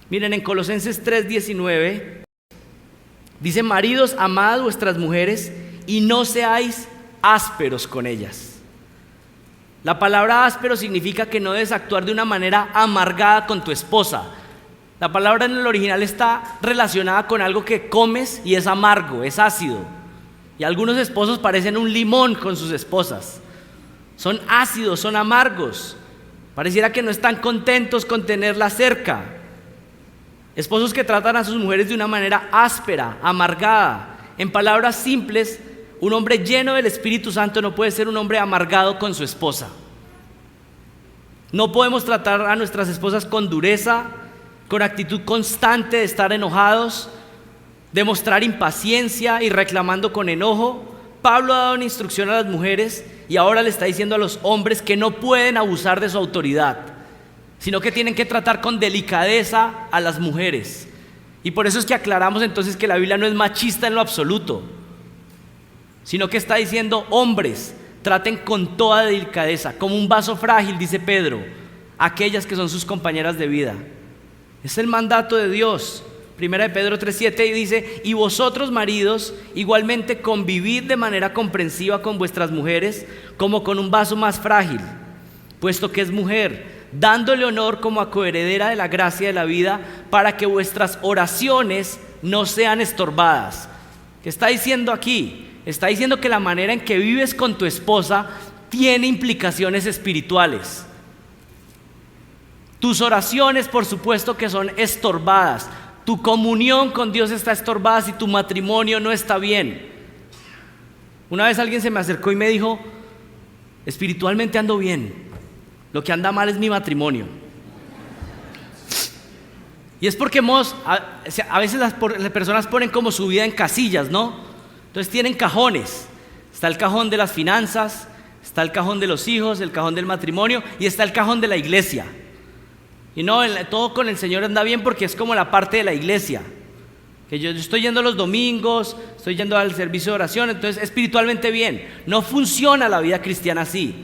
Miren, en Colosenses 3:19 dice: maridos, amad vuestras mujeres y no seáis ásperos con ellas. La palabra áspero significa que no debes actuar de una manera amargada con tu esposa. La palabra en el original está relacionada con algo que comes y es amargo, es ácido. Y algunos esposos parecen un limón con sus esposas. Son ácidos, son amargos. Pareciera que no están contentos con tenerla cerca. Esposos que tratan a sus mujeres de una manera áspera, amargada. En palabras simples, un hombre lleno del Espíritu Santo no puede ser un hombre amargado con su esposa. No podemos tratar a nuestras esposas con dureza, con actitud constante de estar enojados, de mostrar impaciencia y reclamando con enojo. Pablo ha dado una instrucción a las mujeres y ahora le está diciendo a los hombres que no pueden abusar de su autoridad, sino que tienen que tratar con delicadeza a las mujeres. Y por eso es que aclaramos entonces que la Biblia no es machista en lo absoluto. sino que está diciendo: hombres, traten con toda delicadeza, como un vaso frágil, dice Pedro, aquellas que son sus compañeras de vida. Es el mandato de Dios. Primera de Pedro 3:7 dice: y vosotros, maridos, igualmente convivid de manera comprensiva con vuestras mujeres, como con un vaso más frágil, puesto que es mujer, dándole honor como a coheredera de la gracia de la vida, para que vuestras oraciones no sean estorbadas. ¿Qué está diciendo aquí? Está diciendo que la manera en que vives con tu esposa tiene implicaciones espirituales. Tus oraciones, por supuesto, que son estorbadas. Tu comunión con Dios está estorbada si tu matrimonio no está bien. Una vez alguien se me acercó y me dijo: espiritualmente ando bien, lo que anda mal es mi matrimonio. Y es porque a veces las personas ponen como su vida en casillas, ¿no? Entonces tienen cajones. Está el cajón de las finanzas, está el cajón de los hijos, el cajón del matrimonio y está el cajón de la iglesia. Y no, todo con el Señor anda bien porque es como la parte de la iglesia. Que yo estoy yendo los domingos, estoy yendo al servicio de oración, entonces espiritualmente bien. No funciona la vida cristiana así.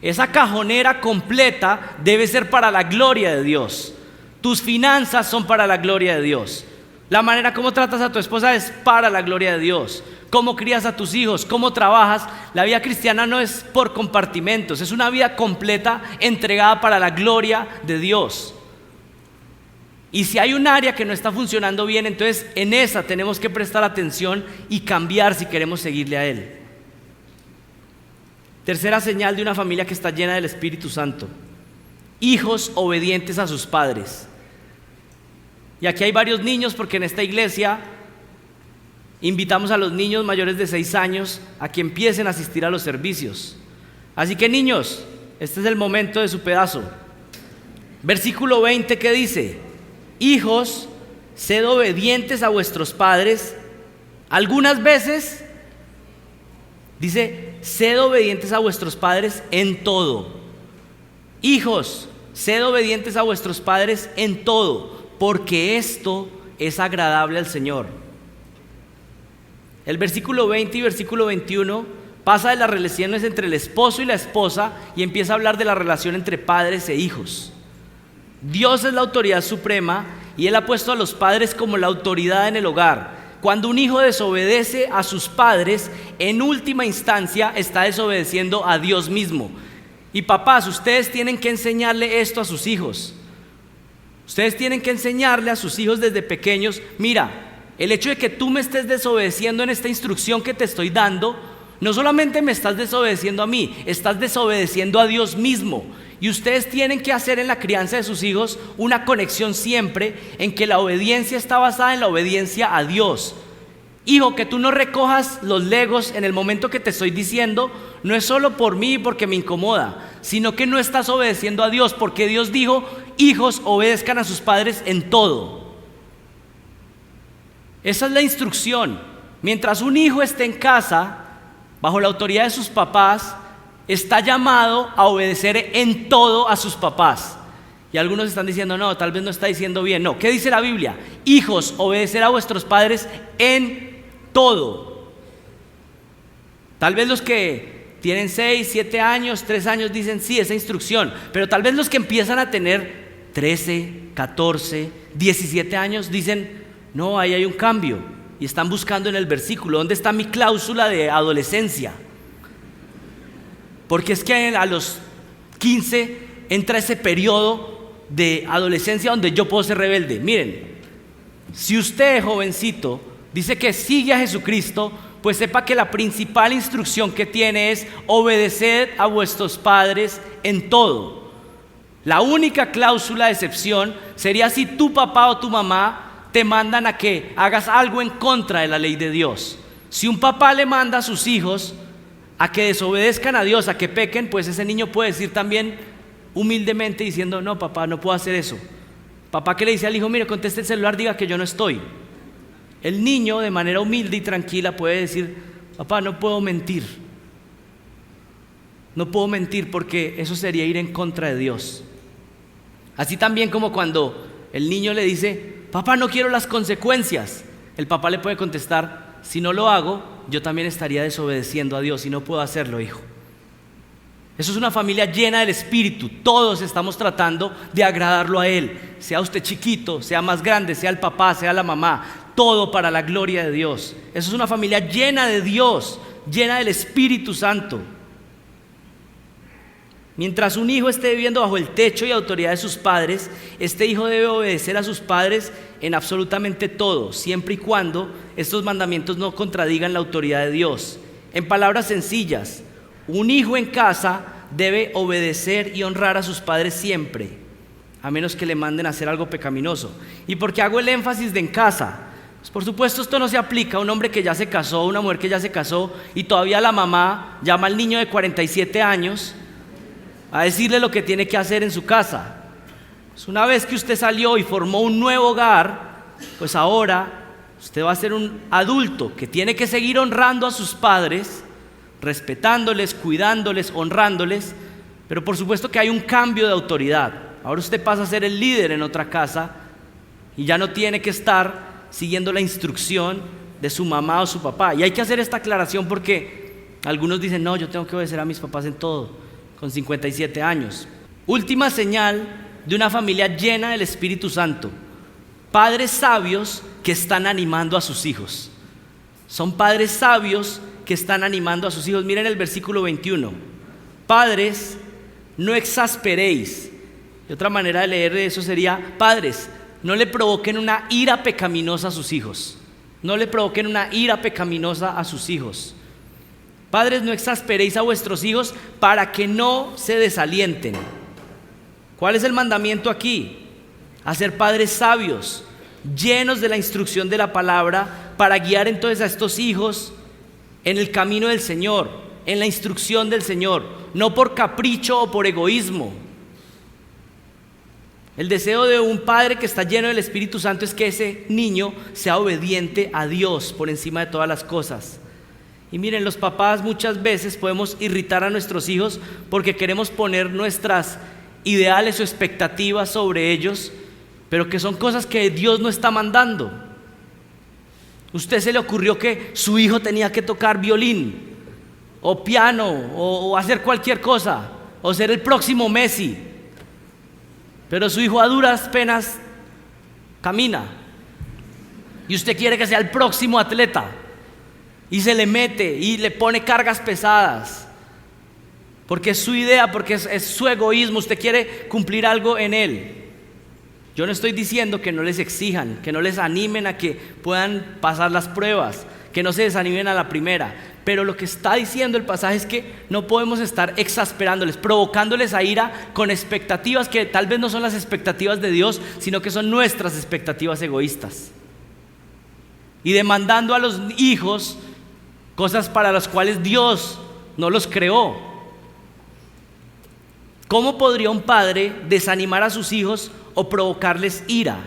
Esa cajonera completa debe ser para la gloria de Dios. Tus finanzas son para la gloria de Dios. La manera como tratas a tu esposa es para la gloria de Dios. Cómo crías a tus hijos, cómo trabajas. La vida cristiana no es por compartimentos, es una vida completa entregada para la gloria de Dios. Y si hay un área que no está funcionando bien, entonces en esa tenemos que prestar atención y cambiar si queremos seguirle a Él. Tercera señal de una familia que está llena del Espíritu Santo: hijos obedientes a sus padres. Y aquí hay varios niños, porque en esta iglesia invitamos a los niños mayores de 6 años a que empiecen a asistir a los servicios. Así que, niños, este es el momento de su pedazo. Versículo 20, ¿qué dice? Hijos, sed obedientes a vuestros padres. Algunas veces dice: sed obedientes a vuestros padres en todo. Hijos, sed obedientes a vuestros padres en todo, porque esto es agradable al Señor. El versículo 20 y versículo 21 pasa de las relaciones entre el esposo y la esposa y empieza a hablar de la relación entre padres e hijos. Dios es la autoridad suprema y Él ha puesto a los padres como la autoridad en el hogar. Cuando un hijo desobedece a sus padres, en última instancia está desobedeciendo a Dios mismo. Y papás, ustedes tienen que enseñarle esto a sus hijos. Ustedes tienen que enseñarle a sus hijos desde pequeños: mira, el hecho de que tú me estés desobedeciendo en esta instrucción que te estoy dando, no solamente me estás desobedeciendo a mí, estás desobedeciendo a Dios mismo. Y ustedes tienen que hacer en la crianza de sus hijos una conexión siempre en que la obediencia está basada en la obediencia a Dios. Hijo, que tú no recojas los legos en el momento que te estoy diciendo, no es solo por mí y porque me incomoda, sino que no estás obedeciendo a Dios, porque Dios dijo: hijos, obedezcan a sus padres en todo. Esa es la instrucción. Mientras un hijo esté en casa, bajo la autoridad de sus papás, está llamado a obedecer en todo a sus papás. Y algunos están diciendo: no, tal vez no está diciendo bien. No, ¿qué dice la Biblia? Hijos, obedecer a vuestros padres en todo. Tal vez los que tienen 6, 7 años, 3 años dicen sí, esa instrucción. Pero tal vez los que empiezan a tener 13, 14, 17 años dicen: no, ahí hay un cambio. Y están buscando en el versículo: ¿dónde está mi cláusula de adolescencia? Porque es que a los 15 entra ese periodo de adolescencia donde yo puedo ser rebelde. Miren, si usted, jovencito, dice que sigue a Jesucristo, pues sepa que la principal instrucción que tiene es obedecer a vuestros padres en todo. La única cláusula de excepción sería si tu papá o tu mamá te mandan a que hagas algo en contra de la ley de Dios. Si un papá le manda a sus hijos a que desobedezcan a Dios, a que pequen, pues ese niño puede decir también humildemente diciendo: no, papá, no puedo hacer eso. Papá que le dice al hijo: mire, conteste el celular, diga que yo no estoy. El niño, de manera humilde y tranquila, puede decir: papá, no puedo mentir. No puedo mentir porque eso sería ir en contra de Dios. Así también como cuando el niño le dice: papá, no quiero las consecuencias. El papá le puede contestar: si no lo hago, yo también estaría desobedeciendo a Dios y no puedo hacerlo, hijo. Eso es una familia llena del Espíritu. Todos estamos tratando de agradarlo a Él. Sea usted chiquito, sea más grande, sea el papá, sea la mamá. Todo para la gloria de Dios. Eso es una familia llena de Dios, llena del Espíritu Santo. Mientras un hijo esté viviendo bajo el techo y autoridad de sus padres, este hijo debe obedecer a sus padres en absolutamente todo, siempre y cuando estos mandamientos no contradigan la autoridad de Dios. En palabras sencillas, un hijo en casa debe obedecer y honrar a sus padres siempre, a menos que le manden a hacer algo pecaminoso. ¿Y por qué hago el énfasis de en casa? Pues por supuesto esto no se aplica a un hombre que ya se casó, a una mujer que ya se casó y todavía la mamá llama al niño de 47 años a decirle lo que tiene que hacer en su casa. Pues una vez que usted salió y formó un nuevo hogar, pues ahora usted va a ser un adulto que tiene que seguir honrando a sus padres, respetándoles, cuidándoles, honrándoles, pero por supuesto que hay un cambio de autoridad. Ahora usted pasa a ser el líder en otra casa y ya no tiene que estar siguiendo la instrucción de su mamá o su papá. Y hay que hacer esta aclaración porque algunos dicen, no, yo tengo que obedecer a mis papás en todo, con 57 años. Última señal de una familia llena del Espíritu Santo: padres sabios que están animando a sus hijos. Son padres sabios que están animando a sus hijos. Miren el versículo 21. Padres, no exasperéis. Y otra manera de leer eso sería: padres, no le provoquen una ira pecaminosa a sus hijos. No le provoquen una ira pecaminosa a sus hijos. Padres, no exasperéis a vuestros hijos para que no se desalienten. ¿Cuál es el mandamiento aquí? A ser padres sabios, llenos de la instrucción de la palabra, para guiar entonces a estos hijos en el camino del Señor, en la instrucción del Señor, no por capricho o por egoísmo. El deseo de un padre que está lleno del Espíritu Santo es que ese niño sea obediente a Dios por encima de todas las cosas. Y miren, los papás muchas veces podemos irritar a nuestros hijos porque queremos poner nuestras ideales o expectativas sobre ellos, pero que son cosas que Dios no está mandando. ¿Usted se le ocurrió que su hijo tenía que tocar violín o piano o hacer cualquier cosa o ser el próximo Messi? Pero su hijo a duras penas camina y usted quiere que sea el próximo atleta y se le mete y le pone cargas pesadas porque es su idea, porque es su egoísmo. Usted quiere cumplir algo en él. Yo no estoy diciendo que no les exijan, que no les animen a que puedan pasar las pruebas, que no se desanimen a la primera, pero lo que está diciendo el pasaje es que no podemos estar exasperándoles, provocándoles a ira con expectativas que tal vez no son las expectativas de Dios, sino que son nuestras expectativas egoístas, y demandando a los hijos cosas para las cuales Dios no los creó. ¿Cómo podría un padre desanimar a sus hijos o provocarles ira?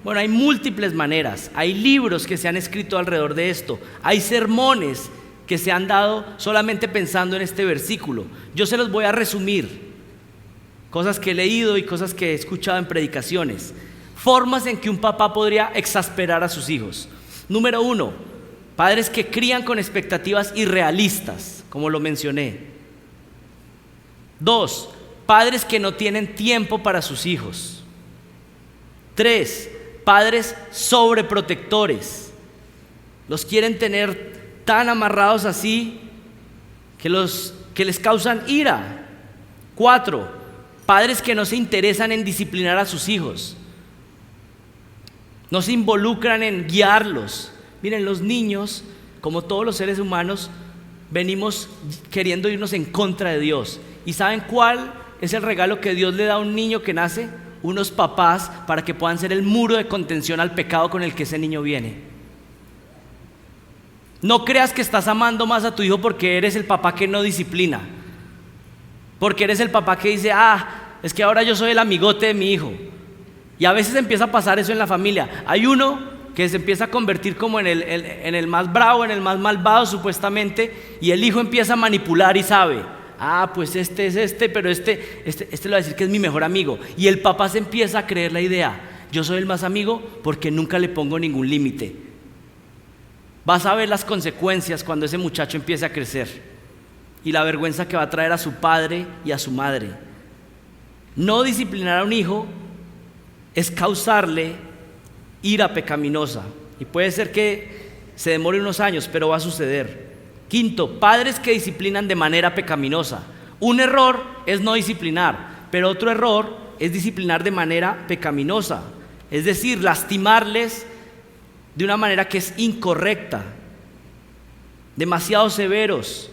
Bueno, hay múltiples maneras. Hay libros que se han escrito alrededor de esto. Hay sermones que se han dado solamente pensando en este versículo. Yo se los voy a resumir. Cosas que he leído y cosas que he escuchado en predicaciones. Formas en que un papá podría exasperar a sus hijos. Número 1, padres que crían con expectativas irrealistas, como lo mencioné. 2, padres que no tienen tiempo para sus hijos. 3, padres sobreprotectores. Los quieren tener tan amarrados así que les causan ira. 4, padres que no se interesan en disciplinar a sus hijos. No se involucran en guiarlos. Miren, los niños, como todos los seres humanos, venimos queriendo irnos en contra de Dios. ¿Y saben cuál es el regalo que Dios le da a un niño que nace? Unos papás para que puedan ser el muro de contención al pecado con el que ese niño viene. No creas que estás amando más a tu hijo porque eres el papá que no disciplina, porque eres el papá que dice, es que ahora yo soy el amigote de mi hijo. Y a veces empieza a pasar eso en la familia. Hay uno que se empieza a convertir como en el más bravo, en el más malvado supuestamente, y el hijo empieza a manipular y sabe, pues este es pero este le va a decir que es mi mejor amigo. Y el papá se empieza a creer la idea, yo soy el más amigo porque nunca le pongo ningún límite. Vas a ver las consecuencias cuando ese muchacho empiece a crecer y la vergüenza que va a traer a su padre y a su madre. No disciplinar a un hijo es causarle ira pecaminosa y puede ser que se demore unos años, pero va a suceder. Quinto, padres que disciplinan de manera pecaminosa. Un error es no disciplinar, pero otro error es disciplinar de manera pecaminosa, es decir, lastimarles de una manera que es incorrecta, demasiado severos,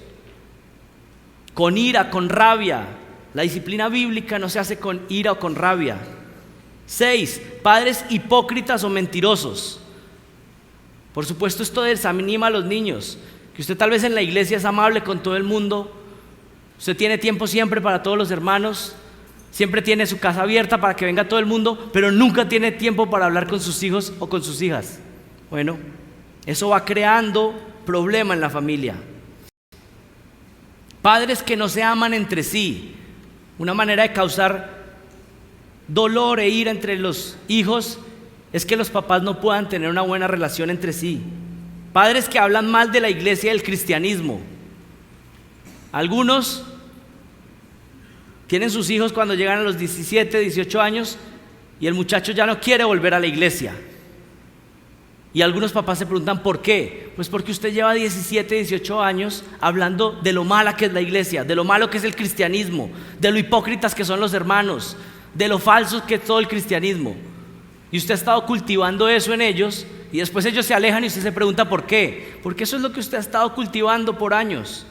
con ira, con rabia. La disciplina bíblica no se hace con ira o con rabia. 6, padres hipócritas o mentirosos. Por supuesto, esto desanima a los niños, que usted tal vez en la iglesia es amable con todo el mundo, usted tiene tiempo siempre para todos los hermanos, siempre tiene su casa abierta para que venga todo el mundo, pero nunca tiene tiempo para hablar con sus hijos o con sus hijas. Bueno, eso va creando problema en la familia. Padres que no se aman entre sí. Una manera de causar dolor e ira entre los hijos es que los papás no puedan tener una buena relación entre sí. Padres que hablan mal de la iglesia y del cristianismo. Algunos tienen sus hijos cuando llegan a los 17, 18 años y el muchacho ya no quiere volver a la iglesia. Y algunos papás se preguntan ¿por qué? Pues porque usted lleva 17, 18 años hablando de lo mala que es la iglesia, de lo malo que es el cristianismo, de lo hipócritas que son los hermanos, de lo falso que es todo el cristianismo. Y usted ha estado cultivando eso en ellos y después ellos se alejan y usted se pregunta ¿por qué? Porque eso es lo que usted ha estado cultivando por años.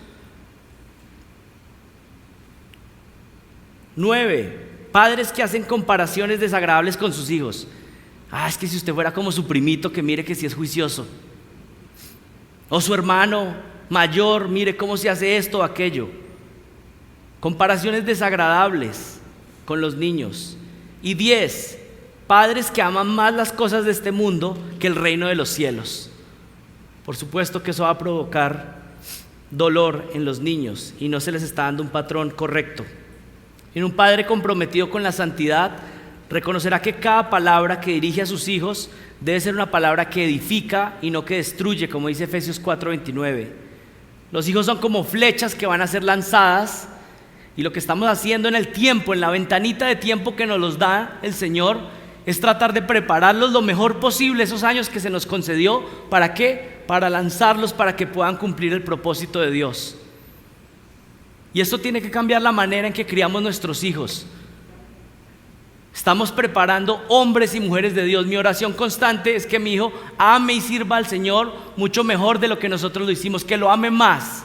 9, padres que hacen comparaciones desagradables con sus hijos. Es que si usted fuera como su primito, que mire que si es juicioso. O su hermano mayor, mire cómo se hace esto o aquello. Comparaciones desagradables con los niños. Y 10, padres que aman más las cosas de este mundo que el reino de los cielos. Por supuesto que eso va a provocar dolor en los niños y no se les está dando un patrón correcto. En un padre comprometido con la santidad, reconocerá que cada palabra que dirige a sus hijos debe ser una palabra que edifica y no que destruye, como dice Efesios 4:29. Los hijos son como flechas que van a ser lanzadas y lo que estamos haciendo en el tiempo, en la ventanita de tiempo que nos los da el Señor, es tratar de prepararlos lo mejor posible esos años que se nos concedió. ¿Para qué? Para lanzarlos para que puedan cumplir el propósito de Dios. Y esto tiene que cambiar la manera en que criamos nuestros hijos. Estamos preparando hombres y mujeres de Dios. Mi oración constante es que mi hijo ame y sirva al Señor mucho mejor de lo que nosotros lo hicimos, que lo ame más,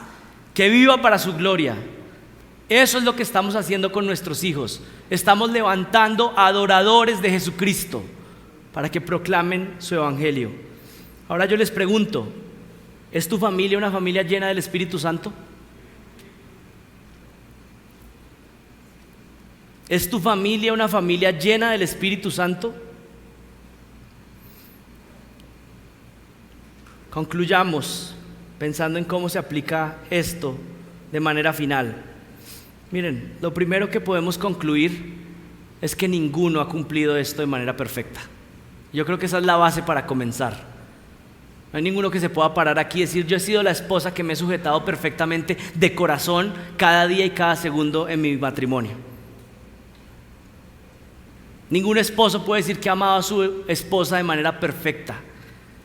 que viva para su gloria. Eso es lo que estamos haciendo con nuestros hijos. Estamos levantando adoradores de Jesucristo para que proclamen su evangelio. Ahora yo les pregunto, ¿es tu familia una familia llena del Espíritu Santo? ¿Es tu familia una familia llena del Espíritu Santo? Concluyamos pensando en cómo se aplica esto de manera final. Miren, lo primero que podemos concluir es que ninguno ha cumplido esto de manera perfecta. Yo creo que esa es la base para comenzar. No hay ninguno que se pueda parar aquí y decir: yo he sido la esposa que me he sujetado perfectamente de corazón cada día y cada segundo en mi matrimonio. Ningún esposo puede decir que ha amado a su esposa de manera perfecta.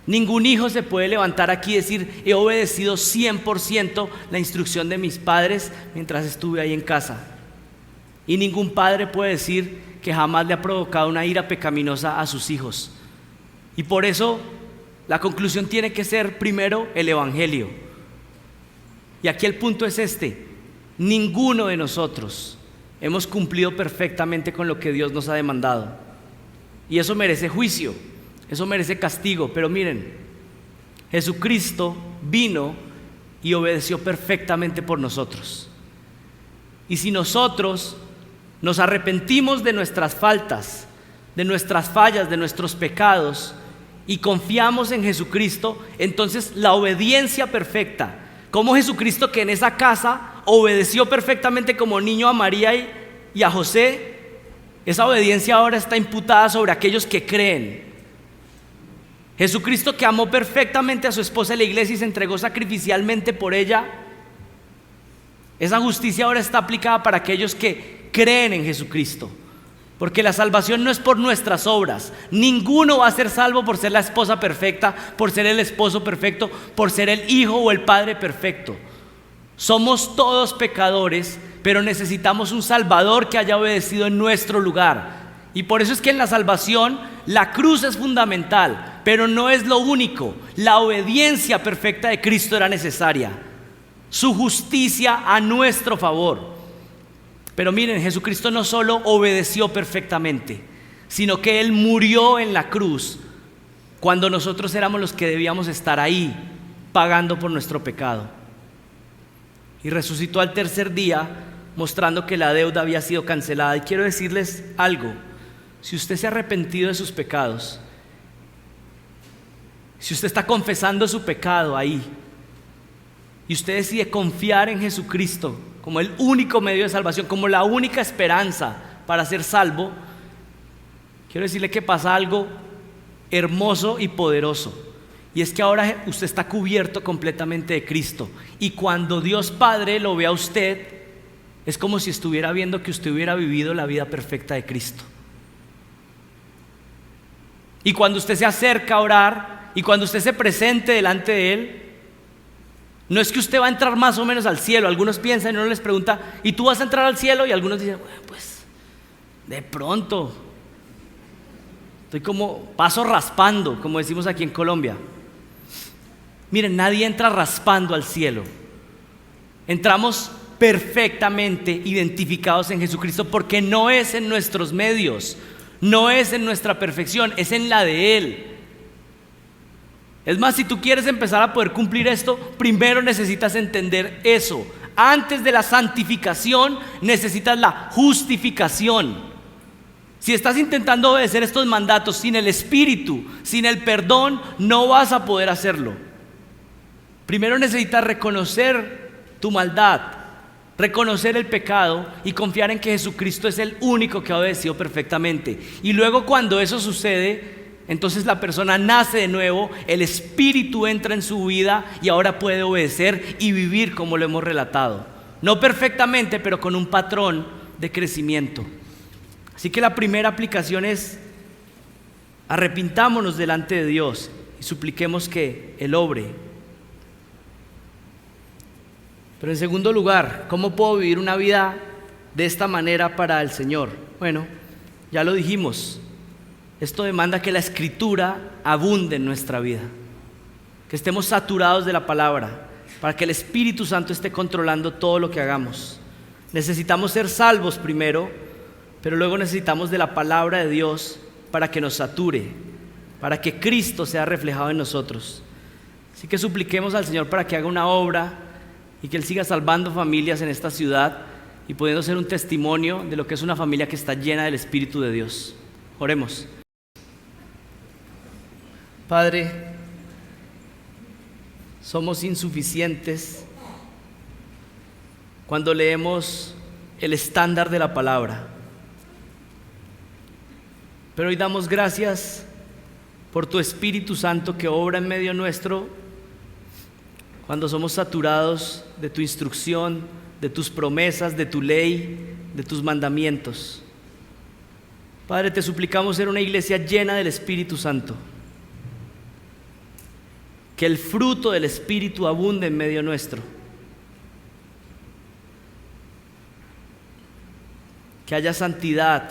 Ningún hijo se puede levantar aquí y decir: he obedecido 100% la instrucción de mis padres mientras estuve ahí en casa. Y ningún padre puede decir que jamás le ha provocado una ira pecaminosa a sus hijos. Y por eso la conclusión tiene que ser primero el evangelio. Y aquí el punto es este: ninguno de nosotros hemos cumplido perfectamente con lo que Dios nos ha demandado. Y eso merece juicio, eso merece castigo. Pero miren, Jesucristo vino y obedeció perfectamente por nosotros. Y si nosotros nos arrepentimos de nuestras faltas, de nuestras fallas, de nuestros pecados, y confiamos en Jesucristo, entonces la obediencia perfecta, como Jesucristo, que en esa casa obedeció perfectamente como niño a María y a José, esa obediencia ahora está imputada sobre aquellos que creen. Jesucristo, que amó perfectamente a su esposa en la iglesia y se entregó sacrificialmente por ella, esa justicia ahora está aplicada para aquellos que creen en Jesucristo. Porque la salvación no es por nuestras obras. Ninguno va a ser salvo por ser la esposa perfecta, por ser el esposo perfecto, por ser el hijo o el padre perfecto. Somos todos pecadores, pero necesitamos un Salvador que haya obedecido en nuestro lugar. Y por eso es que en la salvación la cruz es fundamental, pero no es lo único. La obediencia perfecta de Cristo era necesaria. Su justicia a nuestro favor. Pero miren, Jesucristo no solo obedeció perfectamente, sino que Él murió en la cruz cuando nosotros éramos los que debíamos estar ahí, pagando por nuestro pecado. Y resucitó al tercer día, mostrando que la deuda había sido cancelada. Y quiero decirles algo: si usted se ha arrepentido de sus pecados, si usted está confesando su pecado ahí, y usted decide confiar en Jesucristo como el único medio de salvación, como la única esperanza para ser salvo, quiero decirle que pasa algo hermoso y poderoso. Y es que ahora usted está cubierto completamente de Cristo. Y cuando Dios Padre lo ve a usted, es como si estuviera viendo que usted hubiera vivido la vida perfecta de Cristo. Y cuando usted se acerca a orar, y cuando usted se presente delante de Él, no es que usted va a entrar más o menos al cielo. Algunos piensan y uno les pregunta: ¿y tú vas a entrar al cielo? Y algunos dicen: bueno, pues de pronto. Estoy como paso raspando, como decimos aquí en Colombia. Miren, nadie entra raspando al cielo. Entramos perfectamente identificados en Jesucristo, porque no es en nuestros medios, no es en nuestra perfección, es en la de Él. Es más, si tú quieres empezar a poder cumplir esto, primero necesitas entender eso. Antes de la santificación necesitas la justificación. Si estás intentando obedecer estos mandatos sin el Espíritu, sin el perdón, no vas a poder hacerlo. Primero necesitas reconocer tu maldad, reconocer el pecado y confiar en que Jesucristo es el único que ha obedecido perfectamente. Y luego, cuando eso sucede, entonces la persona nace de nuevo, el Espíritu entra en su vida y ahora puede obedecer y vivir como lo hemos relatado. No perfectamente, pero con un patrón de crecimiento. Así que la primera aplicación es: arrepintámonos delante de Dios y supliquemos que Él obre. Pero en segundo lugar, ¿cómo puedo vivir una vida de esta manera para el Señor? Bueno, ya lo dijimos. Esto demanda que la Escritura abunde en nuestra vida, que estemos saturados de la palabra, para que el Espíritu Santo esté controlando todo lo que hagamos. Necesitamos ser salvos primero, pero luego necesitamos de la palabra de Dios para que nos sature, para que Cristo sea reflejado en nosotros. Así que supliquemos al Señor para que haga una obra y que Él siga salvando familias en esta ciudad y pudiendo ser un testimonio de lo que es una familia que está llena del Espíritu de Dios. Oremos. Padre, somos insuficientes cuando leemos el estándar de la palabra, pero hoy damos gracias por tu Espíritu Santo que obra en medio nuestro cuando somos saturados de tu instrucción, de tus promesas, de tu ley, de tus mandamientos. Padre, te suplicamos ser una iglesia llena del Espíritu Santo. Que el fruto del Espíritu abunde en medio nuestro. Que haya santidad,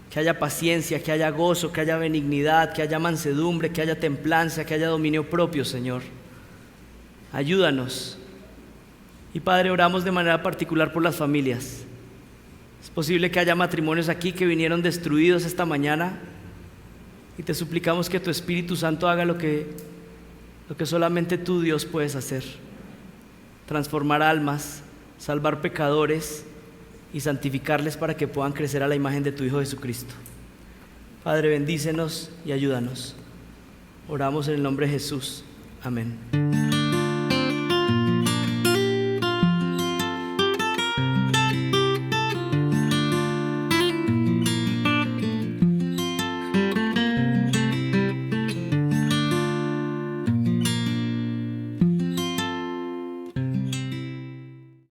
que haya paciencia, que haya gozo, que haya benignidad, que haya mansedumbre, que haya templanza, que haya dominio propio, Señor. Ayúdanos. Y Padre, oramos de manera particular por las familias. Es posible que haya matrimonios aquí que vinieron destruidos esta mañana, y te suplicamos que tu Espíritu Santo haga lo que solamente tú, Dios, puedes hacer: transformar almas, salvar pecadores y santificarles para que puedan crecer a la imagen de tu Hijo Jesucristo. Padre, bendícenos y ayúdanos. Oramos en el nombre de Jesús. Amén.